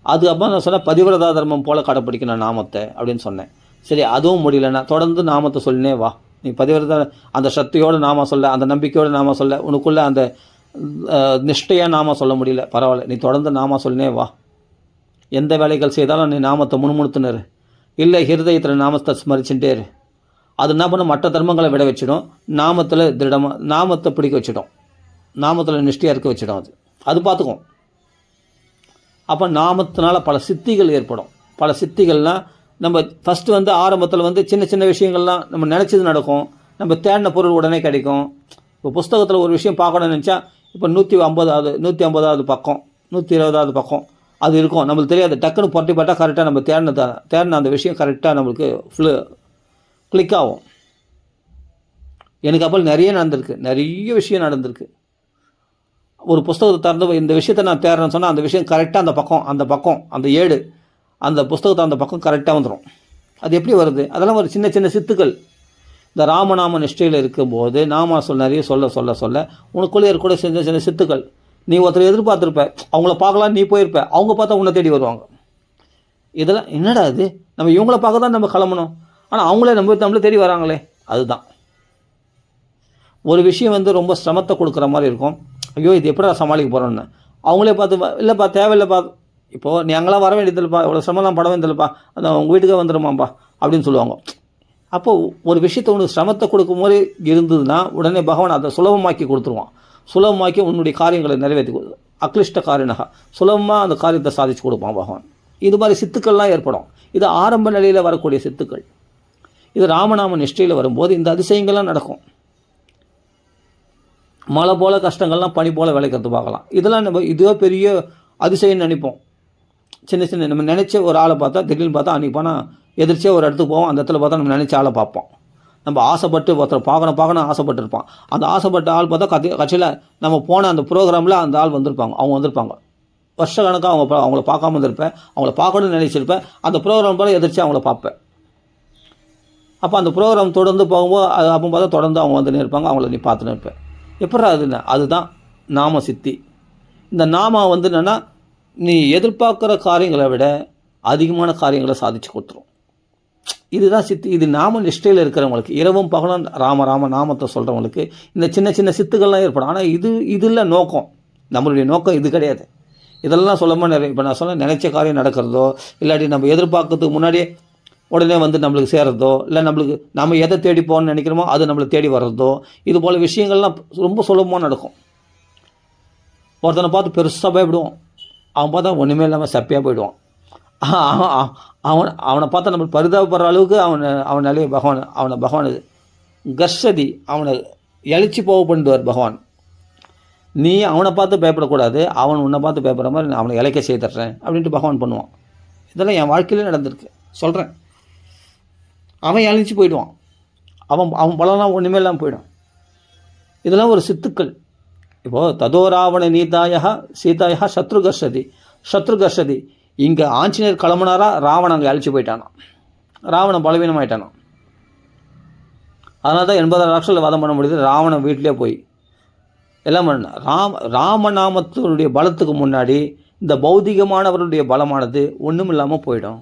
அதுக்கப்புறம் நான் சொன்னேன் பதிவிரதா தர்மம் போல் கடைப்பிடிக்கணும் நாமத்தை அப்படின்னு சொன்னேன். சரி, அதுவும் முடியலன்னா தொடர்ந்து நாமத்தை சொல்லினே வா. நீ பதிவிரதா அந்த சக்தியோடு நாம சொல்ல, அந்த நம்பிக்கையோடு நாம சொல்ல, உனக்குள்ளே அந்த நிஷ்டையாக நாம சொல்ல முடியல, பரவாயில்ல, நீ தொடர்ந்து நாம சொல்லினே வா. எந்த வேலைகள் செய்தாலும் நீ நாமத்தை முணுமுணுத்துனர், இல்லை ஹிருதயத்தில் நாமத்தை ஸ்மரிச்சுட்டே இரு. அது என்ன பண்ண மற்ற தர்மங்களை விட வச்சிடும், நாமத்தில் திருடமாக நாமத்தை பிடிக்க வச்சிடும், நாமத்தில் நிஷ்டையாக இருக்க வச்சிடும். அது பார்த்துக்கும். அப்போ நாமத்தினால பல சித்திகள் ஏற்படும். பல சித்திகள்னால் நம்ம ஃபஸ்ட்டு ஆரம்பத்தில் சின்ன சின்ன விஷயங்கள்லாம் நம்ம நினச்சது நடக்கும், நம்ம தேடின பொருள் உடனே கிடைக்கும். இப்போ புஸ்தகத்தில் ஒரு விஷயம் பார்க்கணும்னு நினச்சா இப்போ 150வது பக்கம் 120வது பக்கம் அது இருக்கும், நம்மளுக்கு தெரியாது, டக்குன்னு புரட்டி பார்த்தா கரெக்டாக நம்ம தேடின அந்த விஷயம் கரெக்டாக நம்மளுக்கு கிளிக் ஆகும். எனக்கு அப்போ நிறைய விஷயம் நடந்திருக்கு. ஒரு புஸ்தகத்தை திறந்து இந்த விஷயத்தை நான் தேடுறேன்னு சொன்னால் அந்த விஷயம் கரெக்டாக அந்த ஏடு அந்த புஸ்தகத்தை அந்த பக்கம் கரெக்டாக வந்துடும். அது எப்படி வருது? அதெல்லாம் ஒரு சின்ன சின்ன சித்துக்கள். இந்த ராமநாம நிஷ்டையில் இருக்கும்போது நாம நிறைய சொல்ல உனக்குள்ளே இருக்கக்கூடிய சின்ன சின்ன சித்துக்கள். நீ ஒருத்தர் எதிர்பார்த்துருப்ப, அவங்கள பார்க்கலாம், நீ போயிருப்ப, அவங்க பார்த்தா உன்னை தேடி வருவாங்க. இதெல்லாம் என்னடா இது, நம்ம இவங்கள பார்க்க தான் நம்ம கிளம்பணும், ஆனால் அவங்களே நம்மளே தேடி வராங்களே. அதுதான் ஒரு விஷயம் ரொம்ப சிரமத்தை கொடுக்குற மாதிரி இருக்கும். ஐயோ இது எப்படி சமாளிக்க போகிறோன்னு அவங்களே பார்த்து, இல்லைப்பா தேவையில்லைப்பா, இப்போது நீ அங்கெல்லாம் வர வேண்டியதில்லைப்பா, இவ்வளோ சிரமம்லாம் பட வேண்டியதில்லைப்பா, அந்த உங்கள் வீட்டுக்கே வந்துடுமாப்பா அப்படின்னு சொல்லுவாங்க. அப்போது ஒரு விஷயத்தை உனக்கு சிரமத்தை கொடுக்கும் போது இருந்ததுன்னா உடனே பகவான் அதை சுலபமாக்கி கொடுத்துருவான். சுலபமாக்கி உன்னுடைய காரியங்களை நிறைவேற்றி அக்லிஷ்ட காரியனகா சுலபமாக அந்த காரியத்தை சாதிச்சு கொடுப்பான் பகவான். இது மாதிரி சித்துக்கள்லாம் ஏற்படும். இது ஆரம்ப நிலையில் வரக்கூடிய சித்துக்கள். இது ராமநாம நிஷ்டையில் வரும்போது இந்த அதிசயங்கள்லாம் நடக்கும். மழை போல் கஷ்டங்கள்லாம் பனி போல் விளைக்கிறது பார்க்கலாம். இதெல்லாம் நம்ம இதுவே பெரிய அதிசயம் நினைப்போம். சின்ன சின்ன நம்ம நினச்ச ஒரு ஆளை பார்த்தா திடீர்னு பார்த்தா அன்றைக்கி போனால் எதிர்ச்சியாக ஒரு இடத்துக்கு போவோம், அந்த இடத்துல பார்த்தா நம்ம நினச்ச ஆளை பார்ப்போம். நம்ம ஆசைப்பட்டு ஒருத்தர் பார்க்கணும் ஆசைப்பட்டுருப்பான். அந்த ஆசைப்பட்ட ஆள் பார்த்தா கட்சியில் நம்ம போன அந்த ப்ரோக்ராமில் அந்த ஆள் அவங்க வந்திருப்பாங்க. வருஷ கணக்காக அவங்கள பார்க்காம வந்திருப்பேன், அவங்கள பார்க்கணும்னு நினச்சிருப்பேன். அந்த ப்ரோக்ராம் போல் எதிர்ச்சியாக அவங்கள பார்ப்பேன். அப்போ அந்த ப்ரோக்ராம் தொடர்ந்து போகும்போது அப்போ பார்த்தா தொடர்ந்து அவங்க வந்துன்னு இருப்பாங்க, அவங்கள நீ பார்த்துன்னு இருப்பேன். எப்படா அதுதான் நாம சித்தி. இந்த நாம என்னென்னா நீ எதிர்பார்க்குற காரியங்களை விட அதிகமான காரியங்களை சாதிச்சு கொடுத்துரும். இதுதான் சித்தி. இது நாம நிஷ்டையில் இருக்கிறவங்களுக்கு, இரவும் பகலும் ராம நாமத்தை சொல்கிறவங்களுக்கு இந்த சின்ன சின்ன சித்துக்கள்லாம் ஏற்படும். ஆனால் இது இல்லை நோக்கம். நம்மளுடைய நோக்கம் இது கிடையாது. இதெல்லாம் சொல்லாமல் இப்போ நான் சொன்ன நினைச்ச காரியம் நடக்கிறதோ, இல்லாட்டி நம்ம எதிர்பார்க்கறதுக்கு முன்னாடியே உடனே நம்மளுக்கு சேர்றதோ, இல்லை நம்ம எதை தேடி போகணும்னு நினைக்கிறோமோ அது நம்மளுக்கு தேடி வர்றதோ, இது போல் விஷயங்கள்லாம் ரொம்ப சுலபமாக நடக்கும். ஒருத்தனை பார்த்து பெருசாக பயப்படுவோம், அவன் பார்த்தா ஒன்றுமே இல்லாமல் சப்பியாக போயிடுவான். அவனை பார்த்தா நம்மளுக்கு பரிதாபப்படுற அளவுக்கு அவன் நிலைய பகவான் கர்ஷதி அவனை எழுச்சி போக பண்ணிடுவார் பகவான். நீ அவனை பார்த்து பயப்படக்கூடாது, அவன் உன்னை பார்த்து பயப்படுற மாதிரி நான் அவனை இலைக்க செய்துடுறேன் அப்படின்ட்டு பகவான் பண்ணுவான். இதெல்லாம் என் வாழ்க்கையிலே நடந்திருக்கு, சொல்கிறேன். அவன் எழுச்சி போயிடுவான், அவன் பலம்லாம் ஒன்றுமே இல்லாமல் போயிடும். இதெல்லாம் ஒரு சித்துக்கள். இப்போது ததோ ராவண நீதாயா சீதாயா சத்ருகர்ஷதி இங்கே ஆஞ்சநேயர் கிளம்புனாரா, ராவணன் அங்கே அழைச்சி போயிட்டானான், ராவணன் பலவீனமாயிட்டானான். அதனால தான் 80,000 ராட்சஸை வதம் பண்ண முடியுது. ராவணன் வீட்டிலே போய் எல்லாம் பண்ண ராமநாமத்தினுடைய பலத்துக்கு முன்னாடி இந்த பௌதிகமானவருடைய பலமானது ஒன்றும் இல்லாமல் போயிடும்.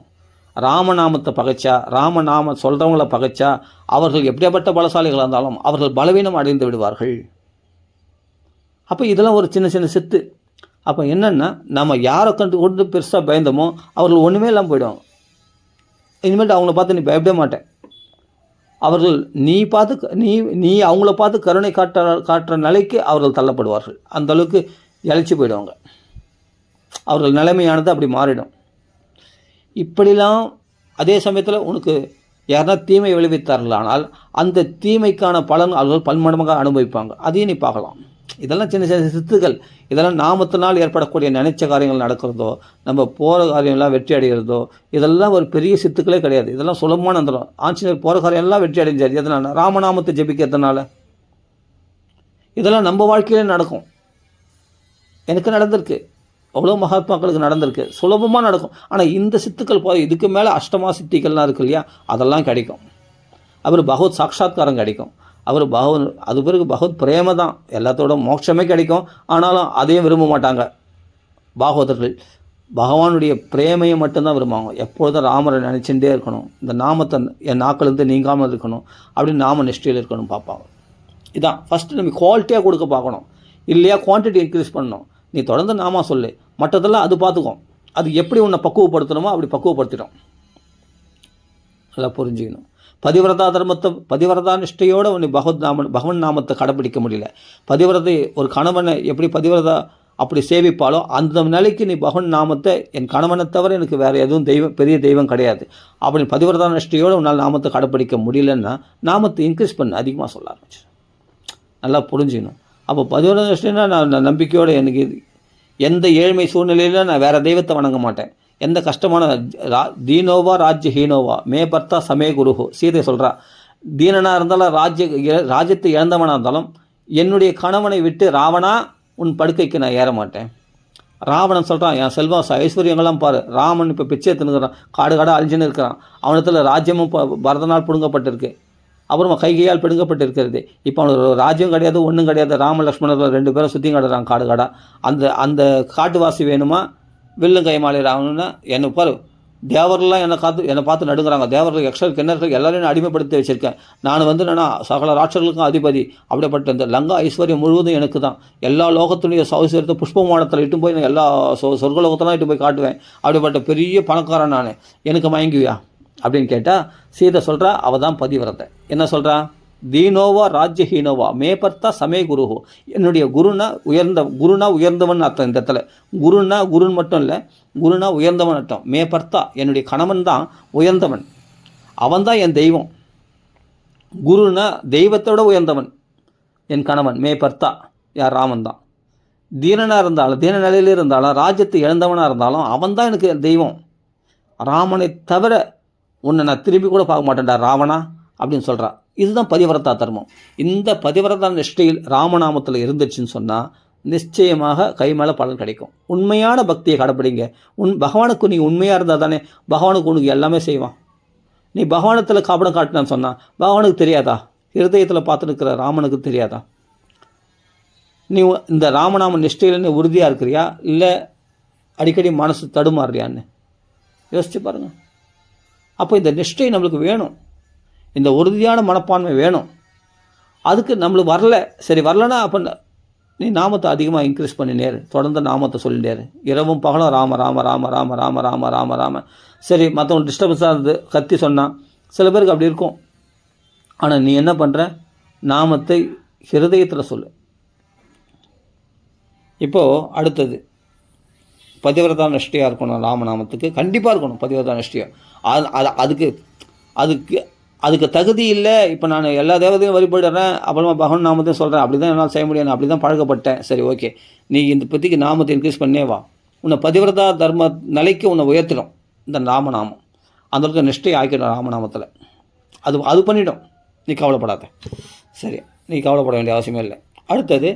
ராமநாமத்தை பகைச்சா, ராமநாம சொல்கிறவங்கள பகைச்சா அவர்கள் எப்படியாப்பட்ட பலசாலிகளாக இருந்தாலும் அவர்கள் பலவீனம் அடைந்து விடுவார்கள். அப்போ இதெல்லாம் ஒரு சின்ன சின்ன சித்து. அப்போ என்னென்னா நம்ம யாரை கொண்டு பெருசாக பயந்தோமோ அவர்கள் ஒன்றுமே இல்லாமல் போயிடும். இனிமேட்டு அவங்கள பார்த்து நீ பயப்படவே மாட்டேன். அவர்கள் நீ அவங்கள பார்த்து கருணை காட்டுற நிலைக்கு அவர்கள் தள்ளப்படுவார்கள். அந்த அளவுக்கு இழைச்சி போயிடுவாங்க. அவர்கள் நிலைமையானது அப்படி மாறிடும். இப்படிலாம் அதே சமயத்தில் உனக்கு யாருன்னா தீமை விளைவித்தார்களானால் அந்த தீமைக்கான பலன் அவர்கள் பன்மடமாக அனுபவிப்பாங்க. அதையும் நீ பார்க்கலாம். இதெல்லாம் சின்ன சின்ன சித்துக்கள். இதெல்லாம் நாமத்தினால் ஏற்படக்கூடிய நினைச்ச காரியங்கள் நடக்கிறதோ, நம்ம போகிற காரியம்லாம் வெற்றி அடைகிறதோ, இதெல்லாம் ஒரு பெரிய சித்துக்களே கிடையாது. இதெல்லாம் சுலபமான வந்துடும். ஆஞ்சநேயர் போகிற காரியம் எல்லாம் வெற்றி அடைஞ்சார். எதனால்? ராமநாமத்தை ஜெபிக்கிறதுனால. இதெல்லாம் நம்ம வாழ்க்கையிலே நடக்கும். எனக்கு நடந்திருக்கு, அவ்வளோ மகாத்மாக்களுக்கு நடந்திருக்கு, சுலபமாக நடக்கும். ஆனால் இந்த சித்துக்கள் இதுக்கு மேலே அஷ்டமா சித்திகள்லாம் இருக்கு இல்லையா, அதெல்லாம் கிடைக்கும். அவர் பகவத் சாட்சாத்காரம் கிடைக்கும். அவர் அது பிறகு பகவத் பிரேம தான், எல்லாத்தோட மோட்சமே கிடைக்கும். ஆனாலும் அதையும் விரும்ப மாட்டாங்க பாகவதர்கள். பகவானுடைய பிரேமையை மட்டும்தான் விரும்புவாங்க. எப்பொழுதும் ராமரை நினச்சிட்டே இருக்கணும், இந்த நாமத்தை என் நாக்கிலிருந்து நீங்காமல் இருக்கணும், அப்படின்னு நாம நிஷ்டையில் இருக்கணும் பார்ப்பாங்க. இதான் ஃபஸ்ட்டு நம்ம குவாலிட்டியாக கொடுக்க பார்க்கணும், இல்லையா குவான்டிட்டி இன்க்ரீஸ் பண்ணணும். நீ தொடர்ந்து நாமா சொல்லு, மற்றதெல்லாம் அது பார்த்துக்கும். அது எப்படி உன்னை பக்குவப்படுத்தணுமோ அப்படி பக்குவப்படுத்திடும். நல்லா புரிஞ்சுக்கணும். பதிவிரதா நிஷ்டையோடு உன்னை பகவன் நாமத்தை கடைப்பிடிக்க முடியல. பதிவிரதை ஒரு கணவனை எப்படி பதிவிரதா அப்படி சேவிப்பாலோ அந்த நிலைக்கு நீ பகவன் நாமத்தை, என் கணவனை தவிர எனக்கு வேறு எதுவும் பெரிய தெய்வம் கிடையாது அப்படின்னு பதிவிரதா நிஷ்டையோடு உன்னால் நாமத்தை கடைப்பிடிக்க முடியலன்னா நாமத்தை இன்க்ரீஸ் பண்ண அதிகமாக சொல்ல ஆரம்பிச்சு. நல்லா புரிஞ்சுக்கணும். அப்போ பதிவிரதா நிஷ்டைன்னா நான் நம்பிக்கையோடு எனக்கு எந்த ஏழ்மை சூழ்நிலையில் நான் வேறு தெய்வத்தை வணங்க மாட்டேன். எந்த கஷ்டமான தீனோவா ராஜ்ய ஹீனோவா மே பர்த்தா சமே குருஹோ, சீதை சொல்கிறா. தீனனாக இருந்தாலும் ராஜ்யத்தை இழந்தவனாக இருந்தாலும் என்னுடைய கணவனை விட்டு ராவணா உன் படுக்கைக்கு நான் ஏற மாட்டேன். ராவணன் சொல்கிறான், என் செல்வம் ஐஸ்வர்யங்கள்லாம் பாரு, ராமன் இப்போ பிச்சை தின்னுக்கிறான், காடு அழிஞ்சுன்னு இருக்கிறான், அவனத்தில் ராஜ்யமும் பரதனால் பிடுங்கப்பட்டிருக்கு, அப்புறமா கைகையால் பிடுங்கப்பட்டிருக்கிறது. இப்போ அவனுக்கு ராஜ்யம் கிடையாது, ஒன்றும் கிடையாது. ராம லக்ஷ்மணர்கள் 2 பேரும் சுற்றி காடுறாங்க காடு. அந்த காட்டுவாசி வேணுமா, வில்லும் கைமாளி ராவணுன்னா என்ன பாரு, தேவரெல்லாம் என்னை பார்த்து நடுங்கிறாங்க. தேவர்கள் யக்ஷர்கள் கிண்ணர்கள் எல்லாரையும் அடிமைப்படுத்தி வச்சுருக்கேன். நான் என்னன்னா சகல ராட்சர்களுக்கும் அதிபதி. அப்படிப்பட்ட இந்த லங்கா ஐஸ்வர்யம் முழுவதும் எனக்கு தான். எல்லா லோகத்துடைய சௌசரியத்தை புஷ்பமானத்தில் இட்டு போய் நான் எல்லா சொர்க்கலோகத்தெல்லாம் இட்டு போய் காட்டுவேன். அப்படிப்பட்ட பெரிய பணக்காரன் நான், எனக்கு மயங்குவியா அப்படின்னு கேட்டால் சீதை சொல்கிறா, அவள் தான் பதிவிரதை. என்ன சொல்கிறா, தீனோவா ராஜ்யஹீனோவா மே பர்த்தா சமே குருஹோ, என்னுடைய குருனா உயர்ந்தவன் அர்த்தம். இந்த இடத்துல குருன்னு மட்டும் இல்லை, குருனா உயர்ந்தவன் அர்த்தம். மே பர்த்தா என்னுடைய கணவன் தான் உயர்ந்தவன், அவன் தான் என் தெய்வம். குருனா தெய்வத்தோட உயர்ந்தவன் என் கணவன். மே பர்த்தா யார், ராமன் தான். தீனனாக இருந்தாலும், தீன நிலையில் இருந்தாலும், ராஜ்யத்தை இழந்தவனாக இருந்தாலும் அவன் தான் எனக்கு தெய்வம். ராமனை தவிர உன்னை நான் திரும்பி கூட பார்க்க மாட்டேன்டா ராவணா அப்படின்னு சொல்கிறா. இதுதான் பதிவிரதா தர்மம். இந்த பதிவிரதா நிஷ்டையில் ராமநாமத்தில் இருந்துச்சுன்னு சொன்னால் நிச்சயமாக கை மேலே பலன் கிடைக்கும். உண்மையான பக்தியை கடைப்பிடிங்க. பகவானுக்கு நீ உண்மையாக இருந்தால் தானே பகவானுக்கு உனக்கு எல்லாமே செய்வான். நீ பகவானத்தில் காப்படம் காட்டினான்னு சொன்னால் பகவானுக்கு தெரியாதா? ஹிருதயத்தில் பார்த்துட்டு இருக்கிற ராமனுக்கு தெரியாதா? நீ இந்த ராமநாம நிஷ்டையில் நீ உறுதியாக இருக்கிறியா, இல்லை அடிக்கடி மனசு தடுமாறுறியான்னு யோசிச்சு பாருங்கள். அப்போ இந்த நிஷ்டை நம்மளுக்கு வேணும், இந்த உறுதியான மனப்பான்மை வேணும். அதுக்கு நம்மளுக்கு வரல, சரி வரலன்னா அப்போ நீ நாமத்தை அதிகமாக இன்க்ரீஸ் பண்ணினேரு, தொடர்ந்து நாமத்தை சொல்லினேரு, இரவும் பகலும் ராம ராம ராம ராம ராம ராம ராம ராம. சரி, மற்றவங்க டிஸ்டர்பன்ஸாக இருந்து கத்தி சொன்னான், சில பேருக்கு அப்படி இருக்கும். ஆனால் நீ என்ன பண்ணுற, நாமத்தை ஹிருதயத்தில் சொல்லு. இப்போது அடுத்தது பதிவிரதா நிஷ்டையாக இருக்கணும். ராமநாமத்துக்கு கண்டிப்பாக இருக்கணும் பதிவிரதா நிஷ்டையாக. அதுக்கு தகுதி இல்லை. இப்போ நான் எல்லா தேவதையும் வழிபடுறேன், அப்புறமா பகவான் நாமத்தையும் சொல்கிறேன், அப்படி தான் என்னால் செய்ய முடியாது, அப்படி தான் பழக்கப்பட்டேன். சரி, ஓகே, நீ இந்த பற்றிக்கு நாமத்தை இன்க்ரீஸ் பண்ணே வா. உன்னை பதிவிரதா தர்ம நிலைக்கு உன்னை உயர்த்திடும் இந்த ராமநாமம். அந்த அளவுக்கு நிஷ்டை ஆக்கிடும் ராமநாமத்தில். அது பண்ணிடும், நீ கவலைப்படாத. சரி, நீ கவலைப்பட வேண்டிய அவசியமே இல்லை. அடுத்தது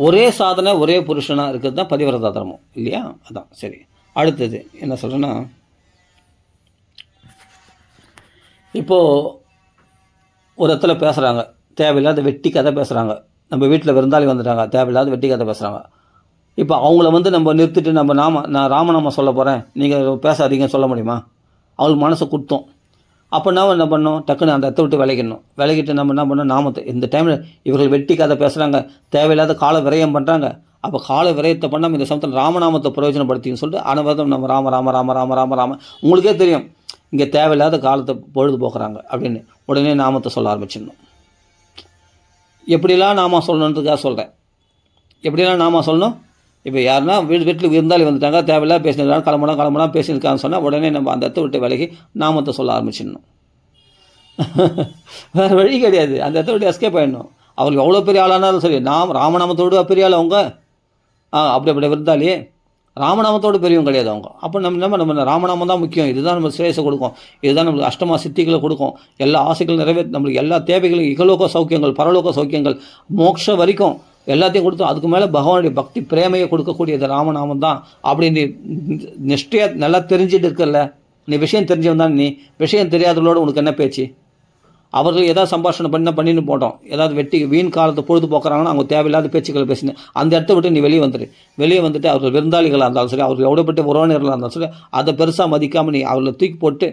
ஒரே சாதனை ஒரே புருஷனாக இருக்கிறது தான் பதிவிரதா தர்மம் இல்லையா? அதான். சரி, அடுத்தது என்ன சொல்கிறேன்னா, இப்போது ஒரு இடத்துல பேசுகிறாங்க, தேவையில்லாத வெட்டி கதை பேசுகிறாங்க. நம்ம வீட்டில் விருந்தாளி வந்துட்டாங்க, தேவையில்லாத வெட்டி கதை பேசுகிறாங்க. இப்போ அவங்கள நம்ம நிறுத்திட்டு நான் ராமநாமம் சொல்ல போகிறேன், நீங்கள் பேசாதீங்கன்னு சொல்ல முடியுமா? அவங்களுக்கு மனசை குத்தும். அப்போ நாம் என்ன பண்ணோம், டக்குன்னு அந்த இடத்த விட்டு விலகிட்டு நம்ம என்ன பண்ணோம், நாமத்தை இந்த டைமில் இவர்கள் வெட்டி கதை பேசுகிறாங்க, தேவையில்லாத கால விரயம் பண்ணுறாங்க. அப்போ கால விரயத்தை பண்ணாமல் இந்த சமயத்தில் ராமநாமத்தை பிரயோஜனப்படுத்தின்னு சொல்லிட்டு அனுபவம் நம்ம ராம ராம ராம ராம ராம ராம. உங்களுக்கே தெரியும் இங்கே தேவையில்லாத காலத்தை பொழுது போக்குறாங்க அப்படின்னு. உடனே நாமத்தை சொல்ல ஆரம்பிச்சிடணும். எப்படிலாம் நாம சொல்லணுன்றதுக்காக சொல்கிறேன். எப்படிலாம் நாம சொல்லணும், இப்போ யாருன்னா வீட்டில் விருந்தாளி வந்துட்டாங்க, தேவையில்லாத பேசினாங்க, கிளம்பலாம் பேசியிருக்கான்னு சொன்னால் உடனே நம்ம அந்த இடத்த விட்டு விலகி நாமத்தை சொல்ல ஆரம்பிச்சிடணும். வேறு வழி கிடையாது, அந்த இடத்த விட்டு எஸ்கேப் ஆகிடணும். அவங்களுக்கு எவ்வளோ பெரிய ஆளானாலும் சரி, ராமநாமத்தோடு பெரிய ஆள் அவங்க, அப்படி விருந்தாளி ராமநாமத்தோடு பெரியவங்க கிடையாது அவங்க. அப்போ நம்ம ராமநாமம் தான் முக்கியம், இதுதான் நம்ம ஸ்ரேயஸை கொடுக்கும், இதுதான் நம்மளுக்கு அஷ்டமா சித்திகளை கொடுக்கும், எல்லா ஆசைகளும் நிறைவேற்ற, நம்மளுக்கு எல்லா தேவைகளும், இகலோக சௌக்கியங்கள் பரலோக சௌக்கியங்கள் மோட்ச வரைக்கும் எல்லாத்தையும் கொடுத்தோம். அதுக்கு மேலே பகவானுடைய பக்தி பிரேமையை கொடுக்கக்கூடியது ராமநாமம் தான் அப்படின்னு நிஷ்டையாக நல்லா தெரிஞ்சுட்டு இருக்கல. நீ விஷயம் தெரிஞ்சவன் தான். நீ விஷயம் தெரியாதவர்களோடு உனக்கு என்ன பேச்சு? அவர்கள் ஏதாவது சம்பாஷணை பண்ணின்னு போட்டோம். ஏதாவது வெட்டி வீண் காலத்தை பொழுது போக்குறாங்கன்னா அவங்க தேவையில்லாத பேச்சுக்களை பேசினேன். அந்த இடத்த விட்டு நீ வெளியே வந்துடு. வெளியே வந்துட்டு அவர்கள் விருந்தாளிகளாக இருந்தாலும் சரி, அவர்கள் எவ்வளோப்பட்ட உறவினர்களாக இருந்தாலும் சரி, அதை பெருசாக மதிக்காமல் நீ அவர்களை தூக்கி போட்டு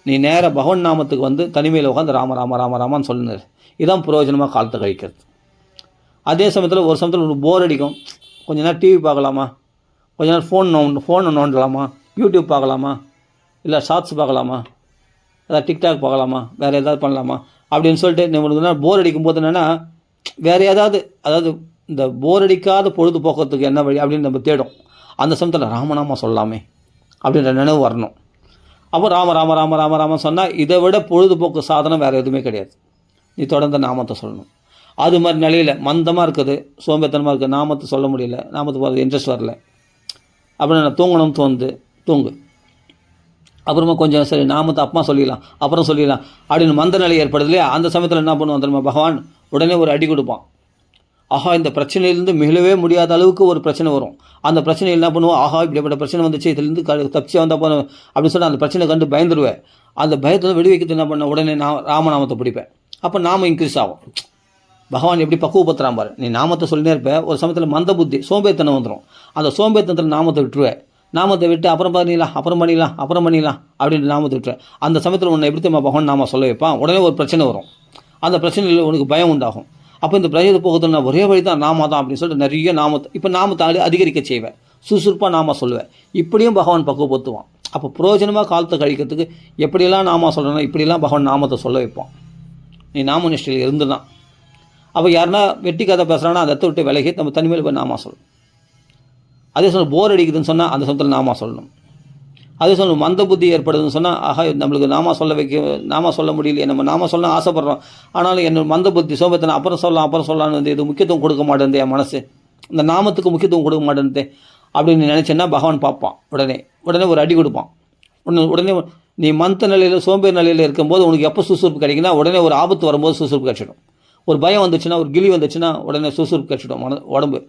நீ நேராக பகவன் நாமத்துக்கு வந்து தனிமையில் உட்காந்து ராம ராம ராம ராமான்னு சொல்லுனார். இதான் பிரயோஜனமாக காலத்தை கழிக்கிறது. அதே சமயத்தில் ஒரு சமயத்தில் உனக்கு போர் அடிக்கும். கொஞ்ச நேரம் டிவி பார்க்கலாமா, கொஞ்ச நேரம் ஃபோனை நோண்டலாமா, யூடியூப் பார்க்கலாமா, இல்லை ஷார்ட்ஸ் பார்க்கலாமா, ஏதாவது டிக்டாக் பார்க்கலாமா, வேறு ஏதாவது பண்ணலாமா அப்படின்னு சொல்லிட்டு நம்மளுக்கு போர் அடிக்கும் போது என்னென்னா வேறு ஏதாவது, அதாவது இந்த போர் அடிக்காத பொழுதுபோக்குறதுக்கு என்ன வழி அப்படின்னு நம்ம தேடும். அந்த சமயத்தில் ராமநாமா சொல்லலாமே அப்படின்ற நினைவு வரணும். அப்போ ராம ராம ராம ராம ராம சொன்னால் இதை விட பொழுதுபோக்கு சாதனம் வேறு எதுவுமே கிடையாது. நீ தொடர்ந்து நாமத்தை சொல்லணும். அது மாதிரி நிலையில் மந்தமாக இருக்குது, சோம்பேத்தனமாக இருக்குது, நாமத்தை சொல்ல முடியல, நாமத்தை போகிறது இன்ட்ரெஸ்ட் வரல அப்படின்னு நான் தூங்கணும்னு தோணுது, தூங்கு. அப்புறமா கொஞ்சம் சரி நாமத்தை அப்பமா சொல்லிடலாம், அப்புறம் சொல்லிடலாம் அப்படின்னு மந்த நிலை ஏற்படுது இல்லையா? அந்த சமயத்தில் என்ன பண்ணுவான் தெரியுமா? பகவான் உடனே ஒரு அடி கொடுப்பான். ஆஹா, இந்த பிரச்சனையிலேருந்து மீளவே முடியாத அளவுக்கு ஒரு பிரச்சனை வரும். அந்த பிரச்சனையில் என்ன பண்ணுவோம்? ஆஹா, இப்படிப்பட்ட பிரச்சனை வந்துச்சு, இதுலேருந்து தப்பிச்சு வந்தால் போன அப்படின்னு சொல்லி அந்த பிரச்சனை கண்டு பயந்துருவேன். அந்த பயத்தை விடுவிக்கிறது என்ன பண்ண, உடனே நான் ராமநாமத்தை பிடிப்பேன். அப்போ நாமம் இன்க்ரீஸ் ஆகும். பகவான் எப்படி பக்குவப்படுத்துறான் பாரு. நீ நாமத்தை சொல்லினே இருப்பேன், ஒரு சமயத்தில் மந்த புத்தி சோம்பேத்தனம் வந்துடும். அந்த சோம்பேத்தனத்தில் நாமத்தை விட்டுருவேன். நாமத்தை விட்டு அப்புறம் பண்ணிடலாம் அப்படின்னு நாமத்தை விட்டுருவேன். அந்த சமயத்தில் உன்னை எப்படி தெரியுமா பகவான் நாம சொல்ல வைப்பான்? உடனே ஒரு பிரச்சனை வரும். அந்த பிரச்சனையில் உனக்கு பயம் உண்டாகும். அப்போ இந்த பிரச்சனை போகுது, நான் ஒரே வழி தான் நாம தான் அப்படின்னு சொல்லிட்டு நிறைய நாமத்தை இப்போ நாமத்தை அதிகரிக்க செய்வேன், சுறுசுறுப்பாக நாம சொல்லுவேன். இப்படியும் பகவான் பக்குவப்படுத்துவான். அப்போ பிரயோஜனமாக காலத்தை கழிக்கிறதுக்கு எப்படியெல்லாம் நாம சொல்லணும், இப்படிலாம் பகவான் நாமத்தை சொல்ல வைப்பான். நீ நாம நிஷ்டையில் இருந்து தான். அப்போ யாருன்னா வெட்டி கதை பேசுகிறான்னா அந்த இடத்த விட்டு விலகி நம்ம தனிமையில் போய் நாம சொல்லணும். அதே சொன்ன போர் அடிக்குதுன்னு சொன்னால் அந்த சமயத்தில் நாம சொல்லணும். அதே சொன்ன மந்த புத்தி ஏற்படுதுன்னு சொன்னால் ஆஹா, நம்மளுக்கு நாம சொல்ல முடியலையே, நம்ம நாம சொல்ல ஆசைப்பட்றோம், ஆனாலும் என்ன மந்த புத்தி சோம்பேத்தனை அப்புறம் சொல்லலாம்னு வந்து இது முக்கியத்துவம் கொடுக்க மாட்டேன் என் மனசு, இந்த நாமத்துக்கு முக்கியத்துவம் கொடுக்க மாட்டேன் அப்படின்னு நினச்சேன்னா பகவான் பார்ப்பான். உடனே ஒரு அடி கொடுப்பான். உடனே நீ மந்த நிலையில் சோம்பேறி நிலையில் இருக்கும்போது உனக்கு எப்போ சுறுசுறுப்பு கிடைக்குன்னா உடனே ஒரு ஆபத்து வரும்போது சுறுசுறுப்பு கிடைச்சிடும். ஒரு பயம் வந்துச்சுன்னா, ஒரு கிளி வந்துச்சுன்னா உடனே சுறுசுறுப்பு கிடைச்சிடும் உடம்பு.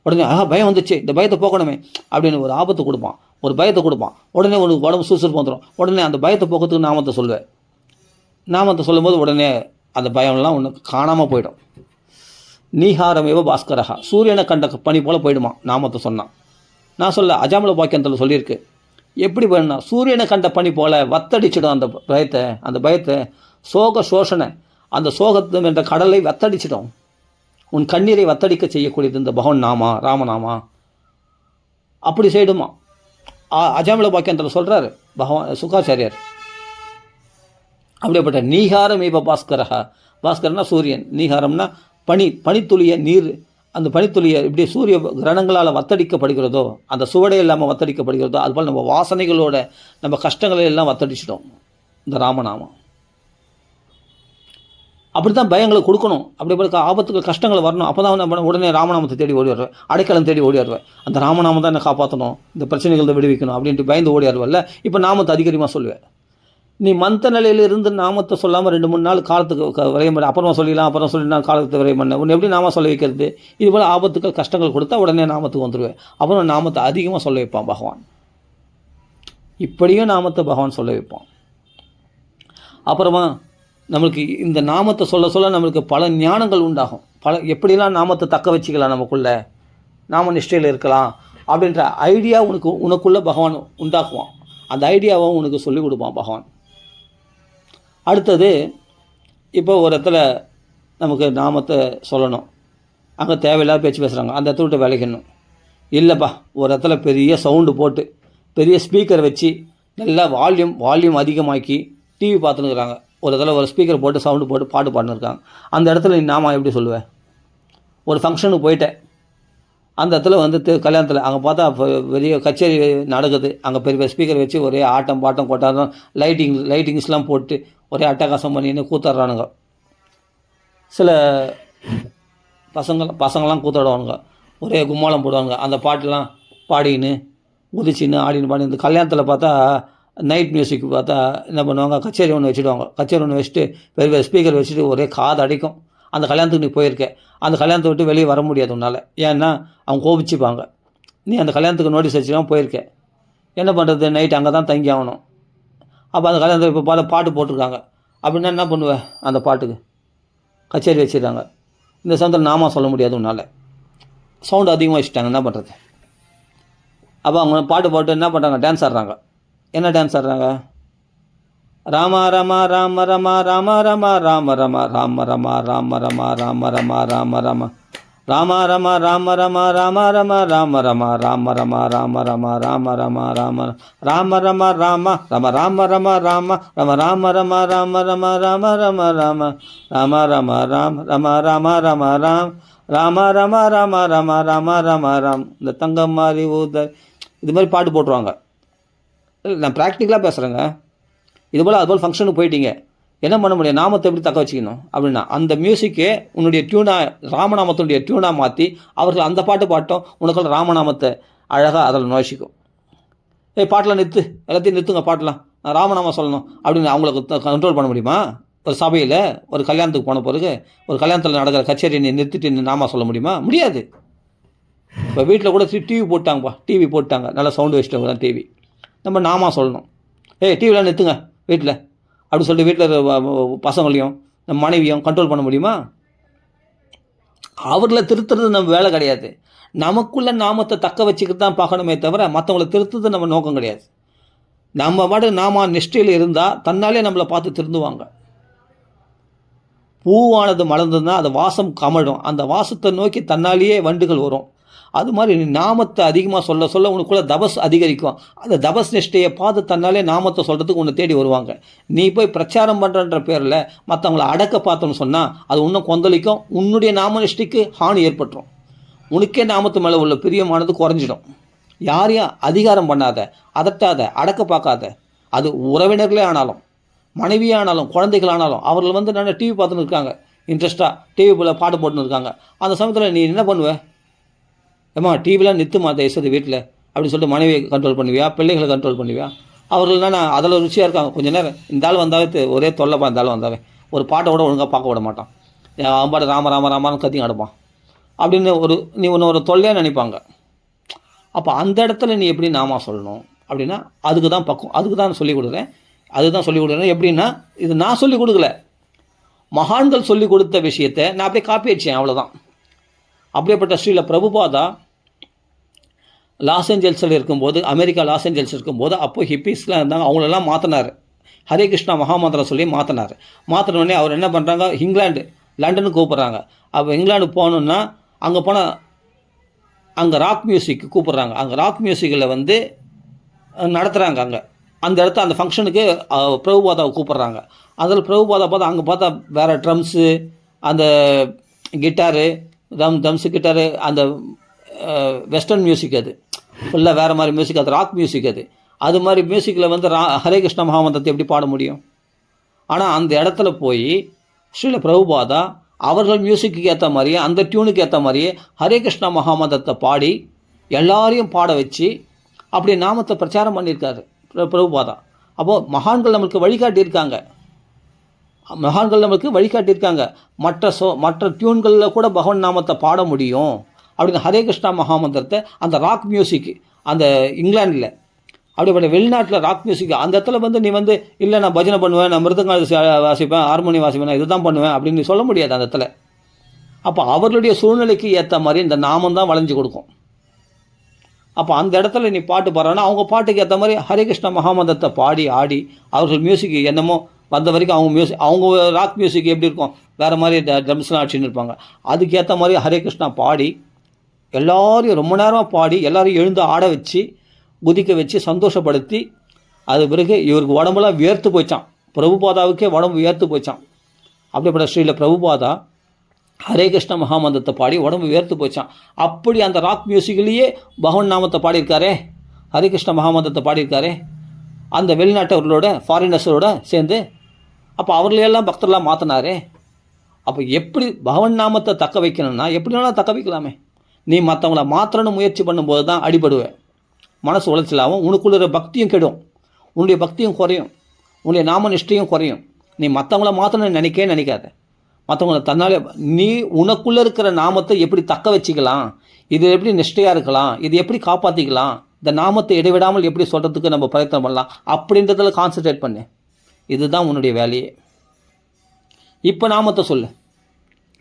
உடனே பயம் வந்துச்சு, இந்த பயத்தை போக்கணுமே அப்படின்னு ஒரு ஆபத்து கொடுப்பான், ஒரு பயத்தை கொடுப்பான். உடனே உனக்கு உடம்பு சுறுசுறுப்பு வந்துடும். உடனே அந்த பயத்தை போக்கிறதுக்கு நாமத்தை சொல்லுவேன். நாமத்தை சொல்லும்போது உடனே அந்த பயம்லாம் உனக்கு காணாமல் போயிடும். நீஹாரமேவ பாஸ்கரஹா, சூரியனை கண்ட பனி போல் போயிடுமா நாமத்தை சொன்னான். நான் சொல்ல அஜாமல வாக்கியத்தில் சொல்லியிருக்கு. எப்படி போயிடுனா சூரியனை கண்ட பனி போல் வத்தடிச்சிடும் அந்த பயத்தை சோக சோஷனை, அந்த சோகத்து என்ற கடலை வத்தடிச்சிடும். உன் கண்ணீரை வத்தடிக்க செய்யக்கூடியது இந்த பகவான் நாமா, ராமநாமா. அப்படி செய்டுமா. அஜாமல வாக்கியத்தில் சொல்கிறார் பகவான் சுகாச்சாரியார். அப்படிப்பட்ட நீகாரம் இப்போ பாஸ்கரனா சூரியன், நீகாரம்னா பனித்துளிய நீர். அந்த பனித்துளியை இப்படி சூரிய கிரணங்களால் வத்தடிக்கப்படுகிறதோ, அந்த சுவடை இல்லாமல் வத்தடிக்கப்படுகிறதோ, அதுபோல் நம்ம வாசனைகளோட நம்ம கஷ்டங்களை எல்லாம் வத்தடிச்சிட்டோம் இந்த ராமநாமம். அப்படி தான் பயங்களை கொடுக்கணும். அப்படி போல ஆபத்துகள் கஷ்டங்கள் வரணும். அப்போ தான் நம்ம உடனே ராமநாமத்தை தேடி ஓடி வருவேன், அடைக்கலம் தேடி ஓடி வருவேன். அந்த ராமநாமம் தான் என்னை காப்பாற்றணும், இந்த பிரச்சனைகளை விடுவிக்கணும் அப்படின்ட்டு பயந்து ஓடி வருவல்ல. இப்போ நாமத்தை அதிகமாக சொல்லுவேன். நீ மந்த நிலையில் இருந்து நாமத்தை சொல்லாமல் 2-3 நாள் காலத்துக்கு விரையம் பண்ண, அப்புறமா சொல்லிடலாம், அப்புறம் சொல்லினா காலத்துக்கு விரையம் பண்ண, உன்னை எப்படி நாம சொல்ல வைக்கிறது? இதுபோல் ஆபத்துக்கள் கஷ்டங்கள் கொடுத்தா உடனே நாமத்துக்கு வந்துடுவேன். அப்புறம் நாமத்தை அதிகமாக சொல்ல வைப்பான் பகவான். இப்படியும் நாமத்தை பகவான் சொல்ல வைப்பான். அப்புறமா நம்மளுக்கு இந்த நாமத்தை சொல்ல நம்மளுக்கு பல ஞானங்கள் உண்டாகும். எப்படிலாம் நாமத்தை தக்க வச்சுக்கலாம், நமக்குள்ளே நாம நிஷ்டையில் இருக்கலாம் அப்படின்ற ஐடியா உனக்குள்ளே பகவான் உண்டாக்குவான். அந்த ஐடியாவை உனக்கு சொல்லிக் கொடுப்பான் பகவான். அடுத்தது, இப்போ ஒரு இடத்துல நமக்கு நாமத்தை சொல்லணும், அங்கே தேவையில்லாத பேச்சு பேசுகிறாங்க, அந்த இடத்த விட்டு விலகிடணும். இல்லைப்பா, ஒரு இடத்துல பெரிய சவுண்டு போட்டு பெரிய ஸ்பீக்கர் வச்சு நல்லா வால்யூம் அதிகமாக்கி டிவி பார்த்துன்னுக்குறாங்க. ஒரு இடத்துல ஒரு ஸ்பீக்கர் போட்டு சவுண்டு போட்டு பாட்டு பாடினுருக்காங்க. அந்த இடத்துல நீ நாம எப்படி சொல்லுவேன்? ஒரு ஃபங்க்ஷனுக்கு போயிட்டேன், அந்த இடத்துல வந்து கல்யாணத்தில் அங்கே பார்த்தா பெரிய கச்சேரி நடக்குது, அங்கே பெரிய ஸ்பீக்கர் வச்சு ஒரே ஆட்டம் பாட்டம் கொட்டாரம் லைட்டிங்ஸ்லாம் போட்டு ஒரே அட்டகாசம் பண்ணின்னு கூத்தாடுறானுங்க. சில பசங்கள்லாம் கூத்தாடுவானுங்க, ஒரே கும்மாளம் போடுவாங்க, அந்த பாட்டெலாம் பாடின்னு குதிச்சின்னு ஆடின்னு பாடி. இந்த கல்யாணத்தில் பார்த்தா நைட் மியூசிக் பார்த்தா என்ன பண்ணுவாங்க, கச்சேரி ஒன்று வச்சுட்டு பெரிய ஸ்பீக்கர் வச்சுட்டு ஒரே காது அடிக்கும். அந்த கல்யாணத்துக்கு நீ போயிருக்க, அந்த கல்யாணத்தை விட்டு வெளியே வர முடியாது உன்னால். ஏன்னா அவங்க கோபிச்சுப்பாங்க. நீ அந்த கல்யாணத்துக்கு நோட்டீஸ் வச்சுலாம் போயிருக்க, என்ன பண்ணுறது? நைட் அங்கே தான் தங்கி ஆகணும். அப்போ அந்த கல்யாணத்தில் இப்போ பாட்டு போட்டிருக்காங்க அப்படின்னா என்ன பண்ணுவேன்? அந்த பாட்டுக்கு கச்சேரி வச்சுருக்காங்க. இந்த சமயத்தில் நாமா சொல்ல முடியாது உன்னால், சவுண்டு அதிகமாக வச்சுட்டாங்க, என்ன பண்ணுறது? அப்போ அவங்க பாட்டு போட்டு என்ன பண்ணுறாங்க? டான்ஸ் ஆடுறாங்க. என்ன டான்ஸ் ஆடுறாங்க? ராமா ரமா ராம ரமா ராம ரமா ராம ரமா ராம ரமா ராம ரமா ராம ரமா ராம ரமா ராம ரமா ராம ரமா ராம ரமா ராம ரமா ராம ரமா ராம ரமா ராம ரமா ராம ராம ரமா ராம ரம ராம ரமா ராம ரம ராம ரமா ராம ரமா ராம ரம ராம ராம ரம ராம் ரம ராம ரம ராம் ராம ரம ராம ரம ராம ரம ராம். இந்த தங்கம் மாதிரி ஊத இது மாதிரி பாட்டு போட்டுருவாங்க. நான் ப்ராக்டிக்கலாக பேசுகிறேங்க. இதுபோல் அதுபோல் ஃபங்க்ஷனுக்கு போயிட்டீங்க, என்ன பண்ண முடியும்? நாமத்தை எப்படி தக்க வச்சுக்கணும் அப்படின்னா அந்த மியூசிக்கே உன்னுடைய டியூனாக, ராமநாமத்தினுடைய டியூனாக மாற்றி அவர்கள் அந்த பாட்டு பாட்டும் உனக்குள்ள ராமநாமத்தை அழகாக அதில் நுழைச்சிக்கும். பாட்டெலாம் நிறுத்து, எல்லாத்தையும் நிறுத்துங்க, பாட்டெலாம் நான் ராமநாமம் சொல்லணும் அப்படின்னு அவங்களுக்கு கண்ட்ரோல் பண்ண முடியுமா? ஒரு சபையில் ஒரு கல்யாணத்துக்கு போன பிறகு ஒரு கல்யாணத்தில் நடக்கிற கச்சேரியை நீ நிறுத்திட்டு நீ நாமா சொல்ல முடியுமா? முடியாது. இப்போ வீட்டில் கூட டிவி போட்டாங்கப்பா, டிவி போட்டாங்க, நல்லா சவுண்டு வச்சுட்டவங்க தான் டிவி. நம்ம நாமா சொல்லணும். டிவிலாம் நிறுத்துங்க வீட்டில் அப்படின்னு சொல்லிட்டு வீட்டில் பசங்களையும் நம்ம மனைவியும் கண்ட்ரோல் பண்ண முடியுமா? அவர்களை திருத்துறது நம்ம வேலை கிடையாது. நமக்குள்ள நாமத்தை தக்க வச்சுக்கிட்டு தான் பார்க்கணுமே தவிர மற்றவங்களை திருத்துறது நம்ம நோக்கம் கிடையாது. நம்ம பாட்டு நாம நிஷ்டையில் இருந்தால் தன்னாலே நம்மளை பார்த்து திருந்துவாங்க. பூவானது மலர்ந்ததுன்னா அது வாசம் கமழும், அந்த வாசத்தை நோக்கி தன்னாலேயே வண்டுகள் வரும். அது மாதிரி நீ நாமத்தை அதிகமாக சொல்ல சொல்ல உனக்குள்ள தபஸ் அதிகரிக்கும். அந்த தபஸ் நிஷ்டையை பார்த்து தன்னாலே நாமத்தை சொல்கிறதுக்கு உன்னை தேடி வருவாங்க. நீ போய் பிரச்சாரம் பண்ணுறன்ற பேரில் மற்றவங்களை அடக்க பார்த்தோன்னு சொன்னால் அது இன்னும் கொந்தளிக்கும். உன்னுடைய நாம நிஷ்டைக்கு ஹானி ஏற்பட்டுரும். உனக்கே நாமத்து மேலே உள்ள பிரியமானது குறைஞ்சிடும். யாரையும் அதிகாரம் பண்ணாத, அதட்டாத, அடக்க பார்க்காத. அது உறவினர்களே ஆனாலும், மனைவியே ஆனாலும், குழந்தைகள் ஆனாலும், அவர்கள் வந்து நல்லா டிவி பார்த்துன்னு இருக்காங்க, இன்ட்ரெஸ்ட்டாக டிவி போல் பாட்டு போட்டுன்னு இருக்காங்க. அந்த சமயத்தில் நீ என்ன பண்ணுவ? ஏம்மா டிவிலாம் நிறுத்துமா தயவுசெய்து வீட்டில் அப்படின்னு சொல்லிட்டு மனைவியை கண்ட்ரோல் பண்ணுவியா? பிள்ளைகளை கண்ட்ரோல் பண்ணுவியா? அவர்கள் நான் அதில் ருச்சியாக இருக்காங்க. கொஞ்சம் நேரம் இந்த ஆள் வந்தாவே ஒரே தொல்லைப்பா, இந்த ஆள் வந்தாவே ஒரு பாட்டை கூட ஒழுங்காக பார்க்க விட மாட்டான், அவன் ராம ராம ராமான்னு கத்தி நடப்பான் அப்படின்னு நீ ஒன்று ஒரு தொல்லையாக நினைப்பாங்க. அப்போ அந்த இடத்துல நீ எப்படி நாமா சொல்லணும் அப்படின்னா அதுக்கு தான் அதுக்கு தான் சொல்லிக் கொடுக்குறேன். அதுதான் சொல்லிக் கொடுக்குறேன். எப்படின்னா இது நான் சொல்லிக் கொடுக்கல, மகான்கள் சொல்லிக் கொடுத்த விஷயத்தை நான் அப்படியே காப்பி அடித்தேன், அவ்வளோதான். அப்படியேப்பட்ட ஸ்ரீல பிரபுபாதா லாஸ் ஏஞ்சல்ஸில் இருக்கும்போது, அமெரிக்கா லாஸ் ஏஞ்சல்ஸ் இருக்கும்போது, அப்போ ஹிப்பீஸ்லாம் இருந்தாங்க, அவங்களெல்லாம் மாற்றினார். ஹரே கிருஷ்ணா மகாமந்திரம் சொல்லி மாற்றினார். மாற்றினோடனே அவர் என்ன பண்ணுறாங்க? லண்டனுக்கு கூப்பிட்றாங்க. அப்போ இங்கிலாந்து போகணுன்னா அங்கே போனால் அங்கே ராக் மியூசிக் கூப்பிட்றாங்க. அங்கே ராக் மியூசிக்கில் வந்து நடத்துகிறாங்க. அந்த இடத்த அந்த ஃபங்க்ஷனுக்கு பிரபுபாதாவை கூப்பிட்றாங்க. அதில் பிரபுபாதா பார்த்தா அங்கே பார்த்தா வேறு ட்ரம்ஸு, அந்த கிட்டாரு, ட்ரம்ஸு கிட்டாரு, அந்த வெஸ்டர்ன் மியூசிக், அது ஃபுல்லாக வேறு மாதிரி மியூசிக், அது ராக் மியூசிக். அது மாதிரி மியூசிக்கில் வந்து ஹரே கிருஷ்ண மகாமந்திரத்தை எப்படி பாட முடியும்? ஆனால் அந்த இடத்துல போய் ஸ்ரீல பிரபுபாதா அவர்கள் மியூசிக்கு ஏற்ற மாதிரியே, அந்த டியூனுக்கு ஏற்ற மாதிரியே ஹரே கிருஷ்ண மகாமந்திரத்தை பாடி எல்லாரையும் பாட வச்சு அப்படி நாமத்தை பிரச்சாரம் பண்ணியிருக்காரு பிரபுபாதா. அப்போது மகான்கள் நம்மளுக்கு வழிகாட்டியிருக்காங்க. மற்ற டியூன்களில் கூட பகவான் நாமத்தை பாட முடியும் அப்படின்னு ஹரே கிருஷ்ணா மகாமந்திரத்தை அந்த ராக் மியூசிக், அந்த இங்கிலாண்டில் அப்படிப்பட்ட வெளிநாட்டில் ராக் மியூசிக், அந்த இடத்துல வந்து நீ வந்து இல்லை நான் பஜனை பண்ணுவேன், நான் மிருதங்க வாசிப்பேன், ஹார்மோனி வாசிப்பேன், நான் இதுதான் பண்ணுவேன் அப்படின்னு நீ சொல்ல முடியாது அந்த இடத்துல. அப்போ அவர்களுடைய சூழ்நிலைக்கு ஏற்ற மாதிரி இந்த நாமம் தான் வளைஞ்சு கொடுக்கும். அப்போ அந்த இடத்துல நீ பாட்டு பாடுறன்னா அவங்க பாட்டுக்கு ஏற்ற மாதிரி ஹரே கிருஷ்ணா மகாமந்திரத்தை பாடி ஆடி அவர்கள் மியூசிக் என்னமோ வந்த வரைக்கும் அவங்க ராக் மியூசிக் எப்படி இருக்கும், வேறு மாதிரி ட்ரம்ஸ்லாம் அடிச்சுன்னு இருப்பாங்க. அதுக்கேற்ற மாதிரி ஹரே கிருஷ்ணா பாடி எல்லோரையும் ரொம்ப நேரமாக பாடி எல்லோரையும் எழுந்து ஆட வச்சு குதிக்க வச்சு சந்தோஷப்படுத்தி, அது பிறகு இவருக்கு உடம்புலாம் வியர்த்து போச்சான். பிரபுபாதாவுக்கே உடம்பு வியர்த்து போச்சான். அப்படிப்பட்ட ஸ்ரீல பிரபுபாதா ஹரே கிருஷ்ண மகாமந்திரத்தை பாடி உடம்பு வியர்த்து போச்சான். அப்படி அந்த ராக் மியூசிக்லேயே பகவான் நாமத்தை பாடியிருக்காரே, ஹரே கிருஷ்ண மகாமந்திரத்தை பாடியிருக்காரே அந்த வெளிநாட்டவர்களோட, ஃபாரினர்ஸோட சேர்ந்து. அப்போ அவர்களையெல்லாம் பக்தர்களாக மாற்றினாரே. அப்போ எப்படி பகவான் நாமத்தை தக்க வைக்கணும்னா எப்படி வேணாலும் தக்க வைக்கலாமே. நீ மற்றவங்கள மாற்றணும்னு முயற்சி பண்ணும்போது தான் அடிபடுவேன், மனசு உளைச்சலாகும், உனக்குள்ள பக்தியும் கெடும், உன்னுடைய பக்தியும் குறையும், உன்னுடைய நாம நிஷ்டையும் குறையும். நீ மற்றவங்கள மாற்றணும்னு நினைக்காத. மற்றவங்கள தன்னாலே நீ உனக்குள்ளே இருக்கிற நாமத்தை எப்படி தக்க வச்சிக்கலாம், இது எப்படி நிஷ்டையாக இருக்கலாம், இது எப்படி காப்பாற்றிக்கலாம், இந்த நாமத்தை இடைவிடாமல் எப்படி சொல்கிறதுக்கு நம்ம பிரயத்தனம் பண்ணலாம் அப்படின்றதில் கான்சன்ட்ரேட் பண்ணு. இதுதான் உன்னுடைய வேலையே. இப்போ நாமத்தை சொல்லு.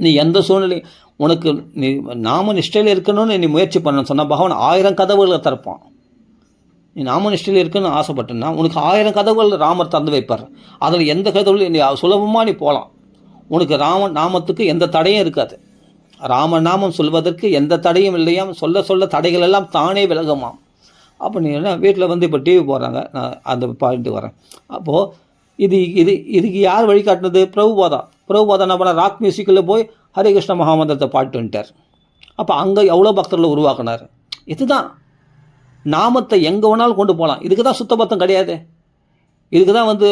நீ எந்த சூழ்நிலை உனக்கு நீ நாம நிஷ்டையில் இருக்கணும்னு நீ முயற்சி பண்ணணும்னு சொன்னால் பகவான் 1000 கதவுகளை திறப்பான். நீ நாம நிஷ்டையில் இருக்கணும்னு ஆசைப்பட்டேன்னா உனக்கு 1000 கதவுகள் ராமர் திறந்து வைப்பார். அதில் எந்த கதவுலையும் நீ சுலபமாக நீ போகலாம். உனக்கு நாமத்துக்கு எந்த தடையும் இருக்காது. ராமநாமம் சொல்வதற்கு எந்த தடையும் இல்லையாம். சொல்ல சொல்ல தடைகள் எல்லாம் தானே விலகுமாம். அப்போ நீ என்ன வீட்டில் வந்து இப்போ டிவி போடுறாங்க, நான் அந்த பாயிண்ட்டு வரேன். அப்போது இதுக்கு யார் வழிகாட்டினது? பிரபுபாதா என்ன பண்ண ராக் மியூசிக்கில் போய் ஹரே கிருஷ்ண மகாமந்திரத்தை பாட்டு வந்துட்டார். அப்போ அங்கே எவ்வளோ பக்தர்களை உருவாக்குனார். இதுதான் நாமத்தை எங்கே வேணாலும் கொண்டு போகலாம். இதுக்கு தான் சுத்தபத்தம் கிடையாது. இதுக்கு தான் வந்து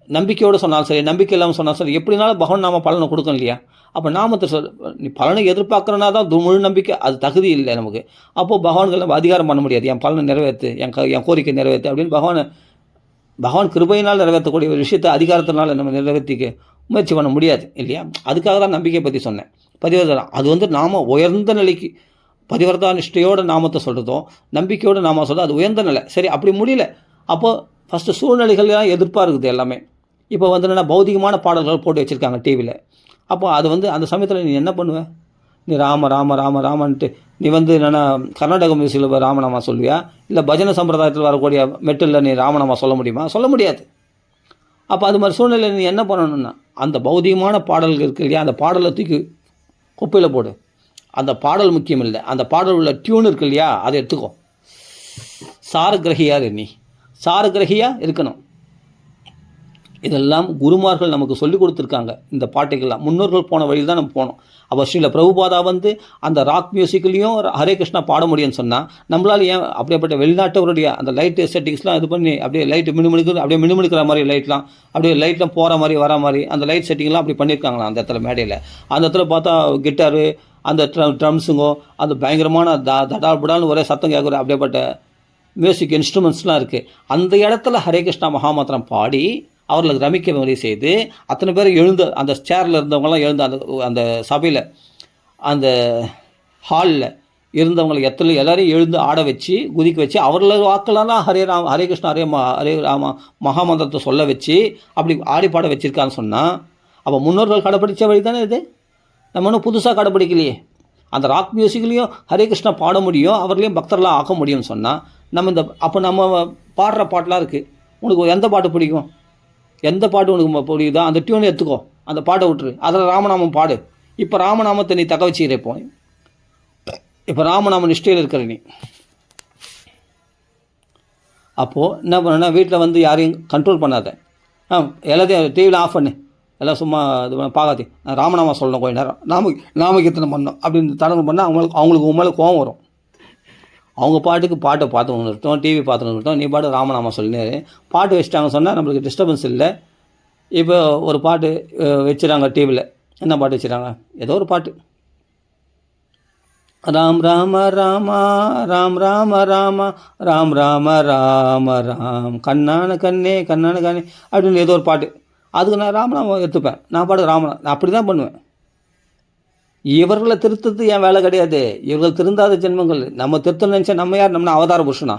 நம்பிக்கையோடு சொன்னாலும் சரி, நம்பிக்கை இல்லாமல் சொன்னாலும் சரி, எப்படினாலும் பகவான் நாம பலனை கொடுக்கும் இல்லையா? அப்போ நாமத்தை நீ பலனை எதிர்பார்க்குறனா தான் முழு நம்பிக்கை, அது தகுதி இல்லை நமக்கு. அப்போது பகவான்கள் நம்ம அதிகாரம் பண்ண முடியாது. என் பலனை நிறைவேற்று, என் கோரிக்கை நிறைவேற்று அப்படின்னு பகவான் கிருபையினால் நிறைவேற்றக்கூடிய ஒரு விஷயத்தை அதிகாரத்தினால நம்ம நிறைவேற்றிக்க முயற்சி பண்ண முடியாது இல்லையா? அதுக்காக தான் நம்பிக்கை பற்றி சொன்னேன். பதிவர்தா அது வந்து நாம உயர்ந்த நிலைக்கு பதிவர்தா நிஷ்டையோட நாமத்தை சொல்கிறதும் நம்பிக்கையோடு நாம சொல்கிறோம், அது உயர்ந்த நிலை. சரி, அப்படி முடியல. அப்போது ஃபஸ்ட்டு சூழ்நிலைகள்லாம் எதிர்ப்பாக இருக்குது எல்லாமே. இப்போ வந்து என்னென்னா பௌதிகமான பாடல்கள் போட்டு வச்சுருக்காங்க டிவியில். அப்போ அது வந்து அந்த சமயத்தில் நீ என்ன பண்ணுவ? நீ ராம ராம ராம ராமன்ட்டு நீ வந்து என்னென்னா கர்நாடக மியூசிக்கில் ராமநாமா சொல்லுவியா? இல்லை பஜனை சம்பிரதாயத்தில் வரக்கூடிய மெட்டலில் நீ ராமநாமா சொல்ல முடியுமா? சொல்ல முடியாது. அப்போ அது மாதிரி சூழ்நிலை நீ என்ன பண்ணணும்னா அந்த பௌதிகமான பாடல்கள் இருக்கு இல்லையா, அந்த பாடலை தூக்கி குப்பையில் போடு. அந்த பாடல் முக்கியம் இல்லை, அந்த பாடல் உள்ள டியூன் இருக்கு இல்லையா, அதை எடுத்துக்கோ. சாரகிரகியார் நீ சாரகிரகியாக இருக்கணும். இதெல்லாம் குருமார்கள் நமக்கு சொல்லிக் கொடுத்துருக்காங்க. இந்த பாட்டுக்கெல்லாம் முன்னோர்கள் போன வழியில் தான் நம்ம போனோம். அப்போ ஸ்ரீல பிரபுபாதா வந்து அந்த ராக் மியூசிக்லேயும் ஹரே கிருஷ்ணா பாட முடியும்னு சொன்னால் நம்மளால் ஏன் அப்படியேப்பட்ட வெளிநாட்டவருடைய அந்த லைட்டு செட்டிங்ஸ்லாம் இது பண்ணி அப்படியே லைட்டு மினுமினுக்கிற மாதிரி லைட்லாம் அப்படியே லைட்லாம் போகிற மாதிரி வர மாதிரி அந்த லைட் செட்டிங்லாம் அப்படி பண்ணியிருக்காங்களா அந்த இடத்துல மேடையில். அந்த இடத்துல பார்த்தா கிட்டாரு, அந்த ட்ரம்ஸுங்கோ, அந்த பயங்கரமான தடால் புடால்னு ஒரே சத்தம் கேட்குற அப்படியேப்பட்ட மியூசிக் இன்ஸ்ட்ருமெண்ட்ஸ்லாம் இருக்குது. அந்த இடத்துல ஹரே கிருஷ்ணா மகாமந்திரம் பாடி அவர்களுக்கு ரமிக்க முறை செய்து அத்தனை பேர் எழுந்து அந்த சேரில் இருந்தவங்களாம் எழுந்து அந்த சபையில் அந்த ஹாலில் இருந்தவங்களை எல்லாரையும் எழுந்து ஆட வச்சு குதிக்க வச்சு அவர்கள வாக்கெல்லாம் ஹரே கிருஷ்ணா ஹரே ராமா மகாமந்திரத்தை சொல்ல வச்சு அப்படி ஆடி பாட வச்சுருக்கான்னு சொன்னால் அப்போ முன்னோர்கள் கடைப்பிடிச்ச வழி தானே இது. நம்ம ஒன்றும் புதுசாக கடைப்பிடிக்கலையே. அந்த ராக் மியூசிக்லேயும் ஹரே கிருஷ்ணா பாட முடியும், அவர்களையும் பக்தர்களாக ஆக்க முடியும்னு சொன்னால் அப்போ நம்ம பாடுற பாட்டெலாம் இருக்குது. உனக்கு எந்த பாட்டு பிடிக்கும்? எந்த பாட்டு உனக்கு பிடிக்குதோ அந்த டியூனை எடுத்துக்கோ, அந்த பாட்டை விட்டுரு, அதில் ராமநாமம் பாடு. இப்போ ராமநாமத்தை நீ தக்க வச்சுக்கிறப்போ இப்போ ராமநாம நிஷ்டையில் இருக்கிற நீ அப்போது என்ன பண்ணனா வீட்டில் வந்து யாரையும் கண்ட்ரோல் பண்ணாத. எல்லாத்தையும் டிவியில் ஆஃப் பண்ணு, எல்லாம் சும்மா இது பார்க்காதே. நான் ராமநாமா சொல்லணும் கொஞ்சம் நேரம், நாமகீர்த்தனம் பண்ணணும் அப்படின்னு தடவை பண்ணால் அவங்களுக்கு உண்மையில கோவம் வரும். அவங்க பாட்டுக்கு பாட்டை பார்த்து இருக்கட்டும், டிவி பார்த்துன்னு இருக்கட்டும், நீ பாட்டு ராமநாமா சொல்லினே பாட்டு வச்சுட்டாங்க சொன்னால் நம்மளுக்கு டிஸ்டர்பன்ஸ் இல்லை. இப்போ ஒரு பாட்டு வச்சுறாங்க டிவியில், என்ன பாட்டு வச்சுறாங்க? ஏதோ ஒரு பாட்டு, ராம் ராம ராமா ராம் ராம ராமா ராம் ராம ராம ராம் கண்ணான கண்ணே அப்படின்னு ஏதோ ஒரு பாட்டு. அதுக்கு நான் ராமநாமம் எடுத்துப்பேன். நான் பாட்டு நான் அப்படி தான் பண்ணுவேன். இவர்களை திருத்தது என் வேலை கிடையாது. இவர்கள் திருந்தாத ஜென்மங்கள். நம்ம திருத்த நினச்சா நம்ம யார்? நம்ம அவதார புருஷனா?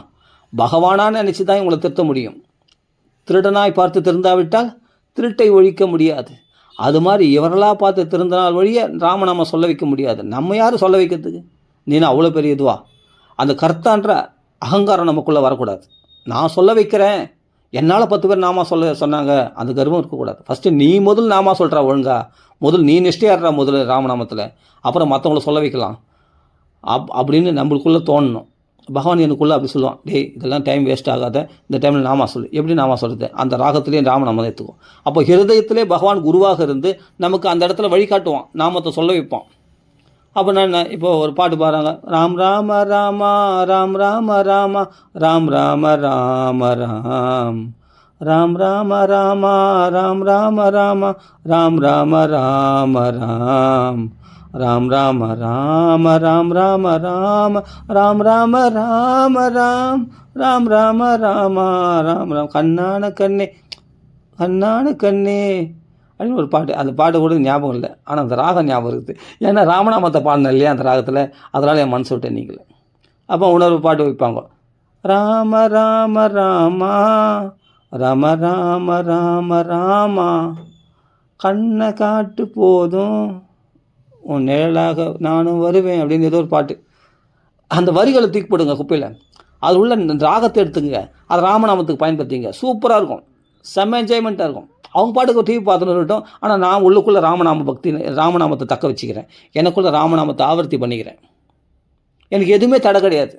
பகவானான்னு நினச்சி தான் இவங்களை திருத்த முடியும். திருடனாய் பார்த்து திருந்தாவிட்டால் திருட்டை ஒழிக்க முடியாது. அது மாதிரி இவர்களாக பார்த்து திருந்தனால் வழிய ராமநாம சொல்ல வைக்க முடியாது. நம்ம யார் சொல்ல வைக்கிறதுக்கு? நீனா அவ்வளோ பெரிய இதுவா? அந்த கர்த்தான்ற அகங்காரம் நமக்குள்ளே வரக்கூடாது. நான் சொல்ல வைக்கிறேன், என்னால் 10 பேர் நாமா சொன்னாங்க, அந்த கர்வம் இருக்கக்கூடாது. ஃபஸ்ட்டு நீ முதல் நாமா சொல்கிறா ஒழுங்கா, நீ நிஷ்டையாடுறா முதல்ல ராமநாமத்தில், அப்புறம் மற்றவங்கள சொல்ல வைக்கலாம் அப்படின்னு நம்மளுக்குள்ளே தோணணும். பகவான் எனக்குள்ளே அப்படி சொல்லுவான், டேய் இதெல்லாம் டைம் வேஸ்ட் ஆகாத, இந்த டைமில் நாமா சொல்லு. எப்படி நாமா சொல்கிறது? அந்த ராகத்திலே ராமநாமம் எடுத்துக்கும். அப்போ ஹிருதயத்திலே பகவான் குருவாக இருந்து நமக்கு அந்த இடத்துல வழிகாட்டுவான், நாமத்தை சொல்ல வைப்பான். அப்போ நான் இப்போ ஒரு பாட்டு பாடுறாங்க, ராம் ராம ராமா ராம் ராம ராமா ராம் ராம ராம ராம் ராம் ராம ராமா ராம் ராம ராமா ராம் ராம ராம ராம் ராம் ராம ராம ராம் ராம ராம ராம் ராம ராம ராம் ராம் ராம ராமா ராம் ராம் கண்ணான கண்ணே அப்படின்னு ஒரு பாட்டு. அந்த பாட்டு கூட ஞாபகம் இல்லை, ஆனால் அந்த ராகம் ஞாபகம் இருக்குது. ஏன்னா ராமநாமத்தை பாடினேன் இல்லையா அந்த ராகத்தில், அதனால் என் மனசு விட்டு நீங்களே. அப்போ உணர்வு பாட்டு வைப்பாங்க. ராம ராம ராமா ரம ராம ராம ராமா கண்ணை காட்டு போதும் உன் நிழலாக நானும் வருவேன் அப்படின்னு ஏதோ ஒரு பாட்டு. அந்த வரிகளை தூக்கி போடுங்க குப்பையில். அது உள்ள ராகத்தை எடுத்துங்க, அது ராமநாமத்துக்கு பயன்படுத்திங்க. சூப்பராக இருக்கும், செம்ம என்ஜாய்மெண்ட்டாக இருக்கும். அவங்க பாட்டுக்கு டிவி பார்த்துன்னு இருக்கட்டும். ஆனால் நான் உள்ளுக்குள்ளே ராமநாம பக்தி, ராமநாமத்தை தக்க வச்சுக்கிறேன். எனக்குள்ளே ராமநாமத்தை ஆவர்த்தி பண்ணிக்கிறேன். எனக்கு எதுவுமே தடை கிடையாது,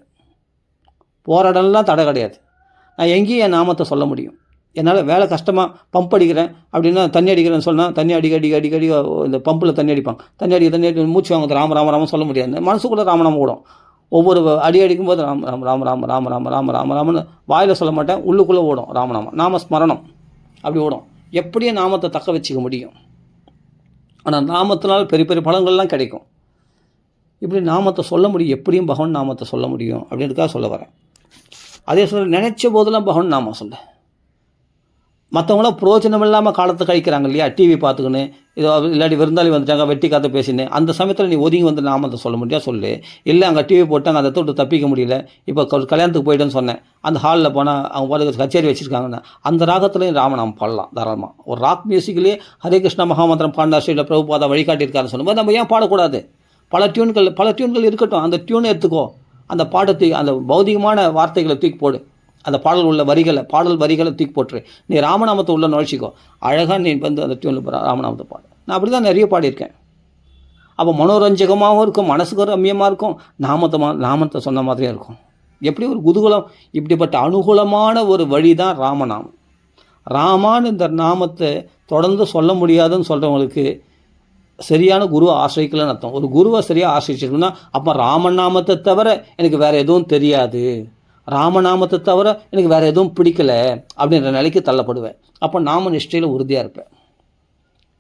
போராடலாம் தடை கிடையாது. நான் எங்கேயும் என் நாமத்தை சொல்ல முடியும். என்னால் வேலை கஷ்டமாக பம்ப் அடிக்கிறேன் அப்படின்னா, தண்ணி அடிக்கிறேன்னு சொன்னால் தண்ணி அடிக்கடி இந்த பம்பில் தண்ணி அடிப்பாங்க. தண்ணி அடி மூச்சு வாங்க ராம ராம ராம சொல்ல முடியாது. மனசுக்குள்ளே ராமநாமம் ஓடும். ஒவ்வொரு அடி அடிக்கும்போது ராம் ராம் ராம ராம ராம ராம ராம ராம ராமன்னு வாயில் சொல்ல மாட்டேன், உள்ளுக்குள்ளே ஓடும் ராமநாமம். நாம ஸ்மரணம் அப்படி ஓடும். எப்படியும் நாமத்தை தக்க வச்சுக்க முடியும். ஆனால் நாமத்தினால் பெரிய பெரிய பலன்கள்லாம் கிடைக்கும். இப்படி நாமத்தை சொல்ல முடியும், எப்படியும் பகவான் நாமத்தை சொல்ல முடியும் அப்படின்றதுக்காக சொல்ல வரேன். அதே சொல்ல நினச்ச போதெல்லாம் பகவான் நாமம் சொல்ல. மற்றவங்களாம் புரோஜனம் இல்லாமல் காலத்தை கழிக்கிறாங்க இல்லையா, டிவி பார்த்துக்கின்னு இதோ இல்லாட்டி விருந்தாளி வந்துட்டாங்க வெட்டி காற்று பேசினேன். அந்த சமயத்தில் நீ ஒதுங்கி வந்து நாமத்தை சொல்ல முடியாது சொல்லு. இல்லை அங்கே டிவி போட்டாங்க அதை தொட்டு தப்பிக்க முடியல, இப்போ கல்யாணத்துக்கு போய்ட்டுன்னு சொன்னேன், அந்த ஹாலில் போனால் அவங்க பாட்டுக்கு கச்சேரி வச்சுருக்காங்கன்னா அந்த ராகத்துலேயும் ராமநாமம் பாடலாம் தாராளமாக. ஒரு ராக் மியூசிக்லேயே ஹரே கிருஷ்ண மகாமந்திரம் பாண்டா ஸ்ரீல பிரபுபாதா வழிகாட்டியிருக்காருன்னு சொல்லும்போது நம்ம ஏன் பாடக்கூடாது? பல டியூன்கள் இருக்கட்டும், அந்த டியூனை எடுத்துக்கோ. அந்த பாடத்தை, அந்த பௌதிகமான வார்த்தைகளை தூக்கி போடு. அந்த பாடல் உள்ள பாடல் வரிகளை தூக்கி போட்டுரு. நீ ராமநாமத்தை உள்ள நுழைச்சிக்கோ. அழகாக நீ வந்து அந்த டியூனில் ராமநாமத்தை பாடு. நான் அப்படி தான் நிறைய பாடியிருக்கேன். அப்போ மனோரஞ்சகமாகவும் இருக்கும், மனசுக்கு ஒரு ரம்மியமாக இருக்கும், நாமத்தை சொன்ன மாதிரியும் இருக்கும். எப்படி ஒரு குதூகலம். இப்படிப்பட்ட அனுகூலமான ஒரு வழி தான் ராமநாமம். ராமான்னு இந்த நாமத்தை தொடர்ந்து சொல்ல முடியாதுன்னு சொல்கிறவங்களுக்கு சரியான குருவை ஆசிரியக்கலன்னு அர்த்தம். ஒரு குருவை சரியாக ஆசிரிச்சிருக்கணும்னா அப்போ ராமநாமத்தை தவிர எனக்கு வேறு எதுவும் தெரியாது, ராமநாமத்தை தவிர எனக்கு வேறு எதுவும் பிடிக்கலை அப்படின்ற நிலைக்கு தள்ளப்படுவேன். அப்போ நாம நிஷ்டையில் உறுதியாக இருப்பேன்.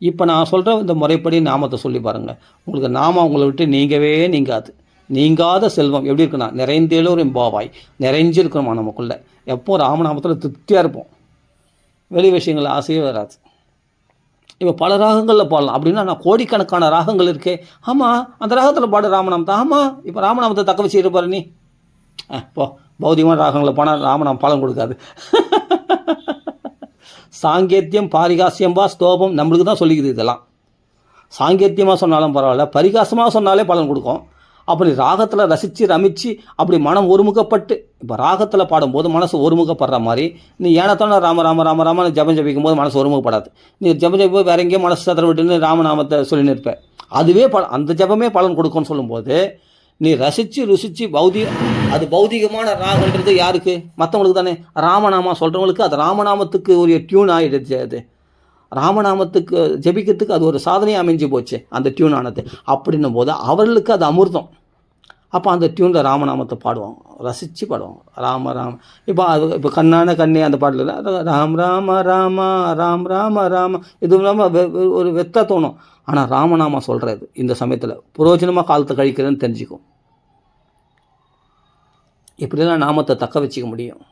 இப்போ நான் சொல்கிற இந்த முறைப்படி நாமத்தை சொல்லி பாருங்கள். உங்களுக்கு நாமம் உங்களை விட்டு நீங்காத செல்வம் எப்படி இருக்குன்னா, நிறைந்தேலோர் எம்பாவாய், நிறைஞ்சிருக்கணுமா நமக்குள்ளே. எப்போ ராமநாமத்தில் திருப்தியாக இருப்போம், வெளி விஷயங்கள் ஆசையே வராது. இப்போ பல ராகங்களில் பாடலாம் அப்படின்னா, நான் கோடிக்கணக்கான ராகங்கள் இருக்கே. ஆமாம், அந்த ராகத்தில் பாடு ராமநாமத்தை. ஆமாம், இப்போ ராமநாமத்தை தக்க வச்சு இருப்பாரு நீ. போ, பௌதிகமான ராகங்களில் போனால் ராமநாமம் பலன் கொடுக்காது. சாங்கேத்தியம் பாரிகாசியம்பா ஸ்தோபம் நம்மளுக்கு தான் சொல்லிக்குது. இதெல்லாம் சாங்கேத்தியமாக சொன்னாலும் பரவாயில்ல, பரிகாசமாக சொன்னாலே பலன் கொடுக்கும். அப்படி ராகத்தில் ரசித்து ரமித்து அப்படி மனம் ஒருமுகப்பட்டு, இப்போ ராகத்தில் பாடும்போது மனசு ஒருமுகப்படுற மாதிரி, நீ ஏனத்தான ராம ராம ராம ராமன்னு ஜபிக்கும் போது மனசு ஒருமுகப்படாது. நீ ஜபிக்கும் போது வேற எங்கேயும் மனசு சத்திர விட்டுன்னு ராமநாமத்தை சொல்லி நிற்பேன். அதுவே அந்த ஜபமே பலன் கொடுக்கும்னு சொல்லும்போது, நீ ரசித்து ருசித்து அது பௌதிகமான ராகன்றது யாருக்கு? மற்றவங்களுக்கு தானே. ராமநாமா சொல்கிறவங்களுக்கு அது ராமநாமத்துக்கு ஒரு டியூன் ஆகிடுச்சு. அது ராமநாமத்துக்கு ஜபிக்கிறதுக்கு அது ஒரு சாதனையாக அமைஞ்சு போச்சு அந்த டியூன் ஆனது. அப்படின்னும் போது அவர்களுக்கு அது அமிர்தம். அப்போ அந்த டியூனில் ராமநாமத்தை பாடுவாங்க, ரசித்து பாடுவாங்க. ராம ராம. இப்போ கண்ணான கண்ணே அந்த பாட்டில் ராம் ராம ராமா ராம் ராம ராம இது இல்லாமல் ஒரு வெத்த தோணும். ஆனால் ராமநாமா சொல்கிறது இந்த சமயத்தில் புரோஜனமாக காலத்தை கழிக்கிறேன்னு தெரிஞ்சுக்கும். இப்படிலாம் நாமத்தை தக்க வச்சுக்க முடியும்.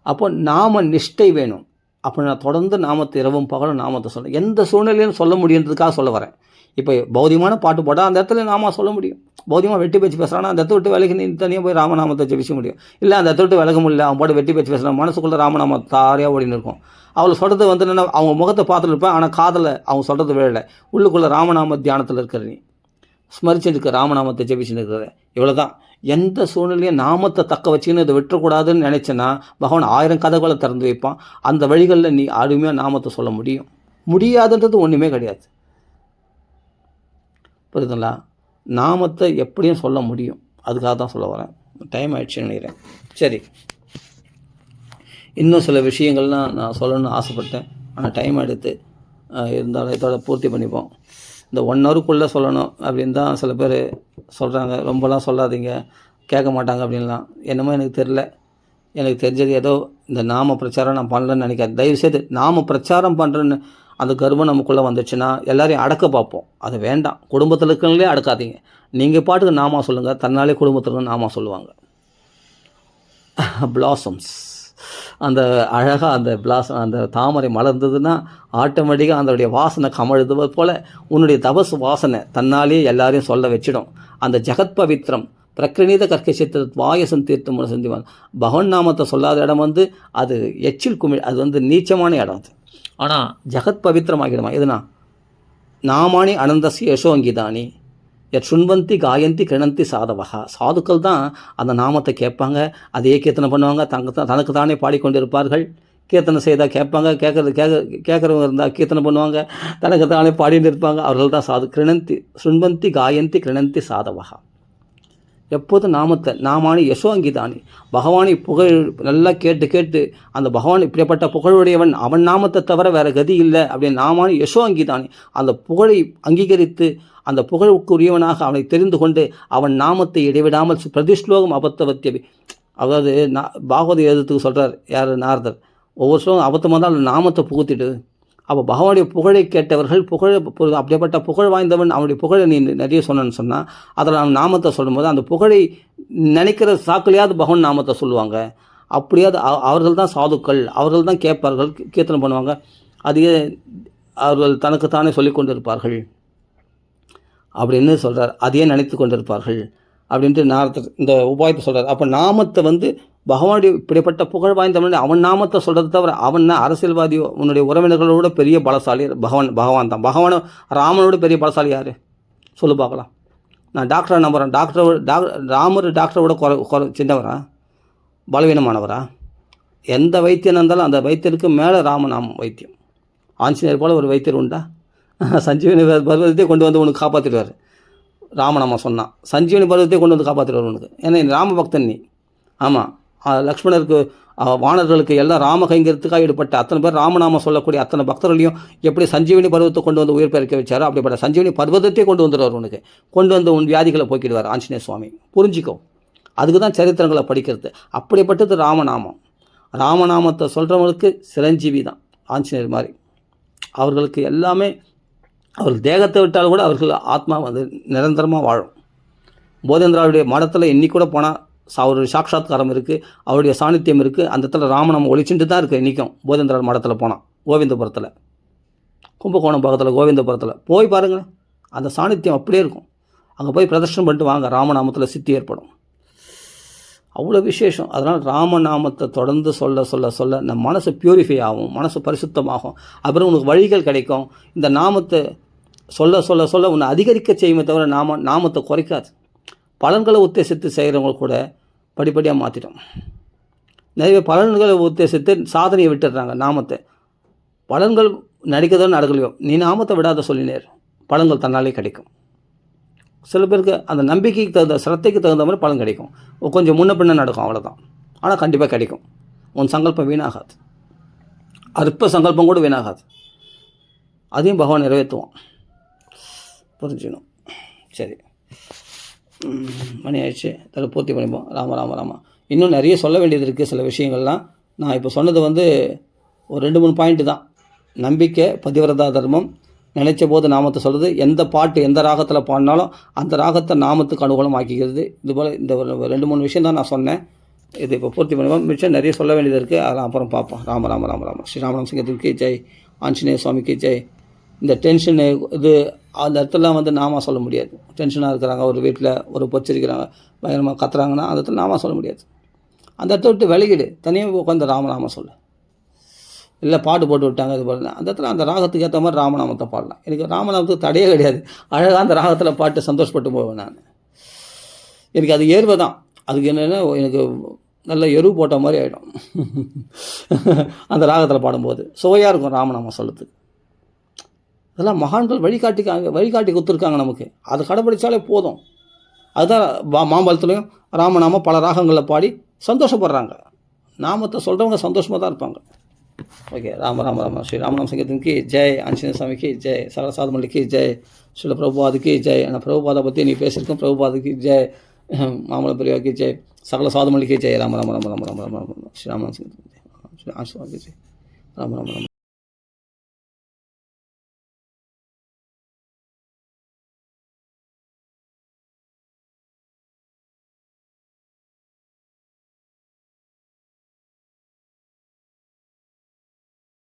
அப்போ நாம நிஷ்டை வேணும். அப்போ நான் தொடர்ந்து நாமத்தை இரவும் பகலும் நாமத்தை சொல்ல, எந்த சூழ்நிலையும் சொல்ல முடியுன்றதுக்காக சொல்ல வரேன். இப்போ பௌதிகமான பாட்டு போட்டால் அந்த இடத்துல நாம சொல்ல முடியும். பௌதிகமாக வெட்டி பேச்சு பேசுகிறான்னா அந்த இடத்த விட்டு விலகி நீ தனியாக போய் ராமநாமத்தை ஜெபிக்க முடியும். இல்லை அந்த இடத்த விட்டு விலக முடியல, அவன் பாட்டு வெட்டி பேச்சு பேசுகிறான், மனசுக்குள்ளே ராமநாமம் தாரையாக ஓடின்னு இருக்கும். அவளை சொல்கிறது வந்து என்னென்னா, அவங்க முகத்தை பார்த்துட்டு இருப்பேன், ஆனால் காதில் அவங்க சொல்கிறது விழலை. உள்ளுக்குள்ளே ராமநாம தியானத்தில் இருக்கிற நீ ஸ்மரிச்சுட்டு ராமநாமத்தை ஜெபிச்சுன்னு இருக்கிற. இவ்வளோ தான். எந்த சூழ்நிலையும் நாமத்தை தக்க வச்சுன்னு இதை விட்டுறக்கூடாதுன்னு நினச்சேன்னா பகவான் 1000 கதைகளை திறந்து வைப்பான். அந்த வழிகளில் நீ அருமையாக நாமத்தை சொல்ல முடியாதுன்றது ஒன்றுமே கிடையாது. புரியுதுங்களா? நாமத்தை எப்படியும் சொல்ல முடியும். அதுக்காக தான் சொல்ல வரேன். டைம் ஆகிடுச்சுன்னு நினைக்கிறேன். சரி, இன்னும் சில விஷயங்கள்லாம் நான் சொல்லணும்னு ஆசைப்பட்டேன், ஆனால் டைம் எடுத்து இருந்தாலும் இதோட பூர்த்தி பண்ணிப்போம். இந்த 1 ஹவருக்குள்ளே சொல்லணும் அப்படின்னு தான் சில பேர் சொல்கிறாங்க. ரொம்பலாம் சொல்லாதீங்க, கேட்க மாட்டாங்க அப்படின்லாம். என்னமோ எனக்கு தெரில. எனக்கு தெரிஞ்சது ஏதோ இந்த நாம பிரச்சாரம் நான் பண்ணலன்னு நினைக்காது. தயவுசெய்து நாம பிரச்சாரம் பண்ணுறேன்னு அந்த கர்வம் நமக்குள்ளே வந்துச்சுன்னா எல்லாரையும் அடக்க பார்ப்போம். அது வேண்டாம். குடும்பத்தில் இருக்கிறவங்களே அடக்காதீங்க. நீங்கள் பாட்டுக்கு நாமா சொல்லுங்கள், தன்னாலே குடும்பத்தில் நாமா சொல்லுவாங்க. பிளாசம்ஸ், அந்த அழகாக அந்த தாமரை மலர்ந்ததுன்னா ஆட்டோமேட்டிக்காக அதனுடைய வாசனை கமழுது போல் உன்னுடைய தபஸ் வாசனை தன்னாலே எல்லாரையும் சொல்ல வச்சிடும். அந்த ஜெகத் பவித்ரம் பிரக்கிரணீத கற்கை சித்திர வாயசம் தீர்த்தம் சந்திவான். பகவன் நாமத்தை சொல்லாத இடம் வந்து அது எச்சில் குமிழ், அது வந்து நீச்சமான இடம் அது. ஆனால் ஜெகத் பவித்திரமாகிடுமா எதுனா நாமானி அனந்தசி யசோங்கிதானி எட் சுண்வந்தி காயந்தி கிணந்தி சாதவகா. சாதுக்கள் தான் அந்த நாமத்தை கேட்பாங்க, அதையே கீர்த்தனை பண்ணுவாங்க, தனக்கு தானே பாடிக்கொண்டிருப்பார்கள். கீர்த்தனை செய்தால் கேட்பாங்க, கேட்குறவங்க இருந்தால் கீர்த்தனை பண்ணுவாங்க, தனக்கு தானே பாடிட்டு இருப்பாங்க. அவர்கள் தான் சாது. கிருணந்தி சுண்வந்தி காயந்தி கிணந்தி சாதவகா. எப்போதும் நாமத்தை நாமானி யசோங்கிதானி பகவானை புகழ் நல்லா கேட்டு கேட்டு அந்த பகவான் இப்படிப்பட்ட புகழுடையவன், அவன் நாமத்தை தவிர வேறு கதி இல்லை அப்படின்னு நாமானி யசோங்கிதானி அந்த புகழை அங்கீகரித்து அந்த புகழுக்குரியவனாக அவனை தெரிந்து கொண்டு அவன் நாமத்தை இடைவிடாமல் பிரதிஸ்லோகம் அபத்தவத்தியவி. அதாவது பாகவத எழுதத்துக்கு சொல்கிறார் யார் நாரதர், ஒவ்வொரு ஸ்லோகம் அபத்தமாக தான் நாமத்தை புகுத்திட்டு. அப்போ பகவானுடைய புகழை கேட்டவர்கள் அப்படிப்பட்ட புகழ் வாய்ந்தவன் அவனுடைய புகழை நீ நிறைய சொன்னன்னு சொன்னால் அதில் அவன் நாமத்தை சொல்லும்போது அந்த புகழை நினைக்கிற சாக்கிலையாவது பகவான் நாமத்தை சொல்லுவாங்க. அப்படியாவது அவர்கள் தான் சாதுக்கள், அவர்கள் தான் கேட்பார்கள், கீர்த்தனை பண்ணுவாங்க, அதையே அவர்கள் தனக்குத்தானே சொல்லி கொண்டிருப்பார்கள் அப்படின்னு சொல்கிறார். அதையே நினைத்து கொண்டிருப்பார்கள் அப்படின்ட்டு நாரதர் இந்த உபாயத்தை சொல்கிறார். அப்போ நாமத்தை வந்து பகவானுடைய இப்படிப்பட்ட புகழ் வாய்ந்தவன் அவன் நாமத்தை சொல்கிறத தவிர அவன் அரசியல்வாதி உன்னுடைய உறவினர்களோட பெரிய பலசாலி பகவான் தான். ராமனோட பெரிய பலசாலி யார் சொல்லு பார்க்கலாம். நான் டாக்டரை நம்புகிறேன், ராமர் டாக்டரோட சின்னவரா பலவீனமானவரா? எந்த வைத்தியம் இருந்தாலும் அந்த வைத்தியருக்கு மேலே ராமநாமம் வைத்தியம். ஆஞ்சநேயர் போல் ஒரு வைத்தியர் உண்டா? சஞ்சீவனி பர்வதத்தை கொண்டு வந்து உனக்கு காப்பாற்றிடுவார். ராமநாமம் சொன்னான் சஞ்சீவனி பர்வதத்தை கொண்டு வந்து காப்பாற்றிடுவார் உனக்கு. ஏன்னா ராமபக்தன் நீ. ஆமாம், லக்ஷ்மணருக்கு வானர்களுக்கு எல்லாம் ராமகைங்கிறதுக்காக ஈடுபட்ட அத்தனை பேர் ராமநாமம் சொல்லக்கூடிய அத்தனை பக்தர்களையும் எப்படி சஞ்சீவனி பர்வத்தை கொண்டு வந்து உயிர் பிறக்க வச்சாரோ அப்படிப்பட்ட சஞ்சீவனி பர்வதத்தை கொண்டு வந்துடுவார் உனக்கு. கொண்டு வந்து உன் வியாதிகளை போக்கிடுவார் ஆஞ்சநேய சுவாமி. புரிஞ்சிக்கோ, அதுக்கு தான் சரித்திரங்களை படிக்கிறது. அப்படிப்பட்டது ராமநாமம். ராமநாமத்தை சொல்கிறவங்களுக்கு சிரஞ்சீவி தான் ஆஞ்சநேயர் மாதிரி. அவர்களுக்கு எல்லாமே அவர்கள் தேகத்தை விட்டால் கூட அவர்கள் ஆத்மா வந்து நிரந்தரமாக வாழும். போதேந்திராவுடைய மடத்தில் இன்னைக்கு கூட போனால் அவருடைய சாட்சாத்காரம் இருக்குது, அவருடைய சாநித்தியம் இருக்குது. அந்த இடத்துல ராமநாமம் ஒழிச்சுட்டு தான் இருக்குது இன்றைக்கும். போதேந்திரா மடத்தில் போனால் கோவிந்தபுரத்தில், கும்பகோணம் பக்கத்தில் கோவிந்தபுரத்தில் போய் பாருங்கள், அந்த சாநித்தியம் அப்படியே இருக்கும். அங்கே போய் பிரதர்ஷனம் பண்ணிட்டு வாங்க, ராமநாமத்தில் சித்தி ஏற்படும். அவ்வளோ விசேஷம். அதனால் ராமநாமத்தை தொடர்ந்து சொல்ல சொல்ல சொல்ல நம்ம மனசு பியூரிஃபை ஆகும், மனசு பரிசுத்தமாகும். அப்புறம் உனக்கு வழிகள் கிடைக்கும். இந்த நாமத்தை சொல்ல சொல்ல சொல்ல உன்னை அதிகரிக்க செய்யுமே தவிர நாமத்தை குறைக்காது. பலன்களை உத்தேசித்து செய்கிறவங்க கூட படிப்படியாக மாற்றிடும். நிறைய பலன்களை உத்தேசித்து சாதனையை விட்டுடுறாங்க. நாமத்தை பலன்கள் நடிக்கிறதோ நடக்கலையோ நீ நாமத்தை விடாத சொல்லினேர், பலன்கள் தன்னாலே கிடைக்கும். சில பேருக்கு அந்த நம்பிக்கைக்கு தகுந்த சிரத்தைக்கு தகுந்த மாதிரி பலன் கிடைக்கும். கொஞ்சம் முன்ன பின்ன நடக்கும், அவ்வளோதான். ஆனால் கண்டிப்பாக கிடைக்கும். உன் சங்கல்பம் வீணாகாது, அற்ப சங்கல்பம் கூட வீணாகாது. அதையும் பகவான் நிறைவேற்றுவான். புரிஞ்சுக்கணும். சரி, மணி ஆயிடுச்சு, அதில் பூர்த்தி பண்ணிப்போம். ராம ராம ராமா. இன்னும் நிறைய சொல்ல வேண்டியது இருக்குது. சில விஷயங்கள்லாம் நான் இப்போ சொன்னது வந்து ஒரு 2-3 பாயிண்ட்டு தான். நம்பிக்கை, பதிவிரதா தர்மம், நினைச்ச போது நாமத்தை சொல்கிறது, எந்த பாட்டு எந்த ராகத்தில் பாடினாலும் அந்த ராகத்தை நாமத்துக்கு அனுகூலம் ஆக்கிக்கிறது. இதுபோல் இந்த ஒரு 2-3 விஷயம் தான் நான் சொன்னேன். இது இப்போ பூர்த்தி பண்ணுவோம். மிச்சம் நிறைய சொல்ல வேண்டியது இருக்குது, அதெல்லாம் அப்புறம் பார்ப்போம். ராம ராம ராம ராம. ஸ்ரீ ராமநாம சங்கீதத்துக்கு ஜெய், ஆஞ்சநேய சுவாமிக்கு ஜெய். இந்த டென்ஷனு இது அந்த இடத்துலலாம் வந்து நாம சொல்ல முடியாது. டென்ஷனாக இருக்கிறாங்க, ஒரு வீட்டில் ஒரு பொச்சிருக்கிறாங்க, பயங்கரமாக கத்துறாங்கன்னா அந்த இடத்துல நாம சொல்ல முடியாது. அந்த இடத்த விட்டு விலகிடு, தனியாக உட்காந்து ராமநாம சொல்லு. இல்லை பாட்டு போட்டு விட்டாங்க இது போல, அந்த இடத்துல அந்த ராகத்துக்கு ஏற்ற மாதிரி ராமநாமத்தை பாடலாம். எனக்கு ராமநாமத்துக்கு தடையே கிடையாது. அழகாக அந்த ராகத்தில் பாட்டு சந்தோஷப்பட்டு போவேன் நான். எனக்கு அது ஏர்வை தான். அதுக்கு என்னென்னா எனக்கு நல்ல எரு போட்ட மாதிரி ஆகிடும் அந்த ராகத்தில் பாடும்போது. சுவையாக இருக்கும் ராமநாமம் சொல்லுறதுக்கு. அதெல்லாம் மகான்கள் வழிகாட்டி கொடுத்துருக்காங்க நமக்கு. அதை கடைப்பிடிச்சாலே போதும். அதுதான் மாம்பழத்துலேயும் ராமநாமம் பல ராகங்களில் பாடி சந்தோஷப்படுறாங்க. நாமத்தை சொல்கிறவங்க சந்தோஷமாக தான் இருப்பாங்க. ஓகே, ராம ராம ராம. ஸ்ரீ ராமநாம சங்கீதத்துக்கு ஜெய், ஆஞ்சநேய சுவாமிக்கு ஜெய், சகல சாதுமல்லிக்கு ஜெய், ஸ்ரீல பிரபுபாதுக்கு ஜெய். ஆனால் பிரபுபாதை பற்றி நீ பேசியிருக்கோம், பிரபுபாதுக்கு ஜெய், மாமல பெரியவாக்கு ஜெய், சகல சாதுமல்லிக்கு ஜெய். ராம ராம ராம ராம ராம ராம. ஸ்ரீ ராமநாம சங்கீதத்துக்கு ஜெய், ஸ்ரீ ஆஞ்சநேய சுவாமிக்கு ஜெய். ராம ராம ராம.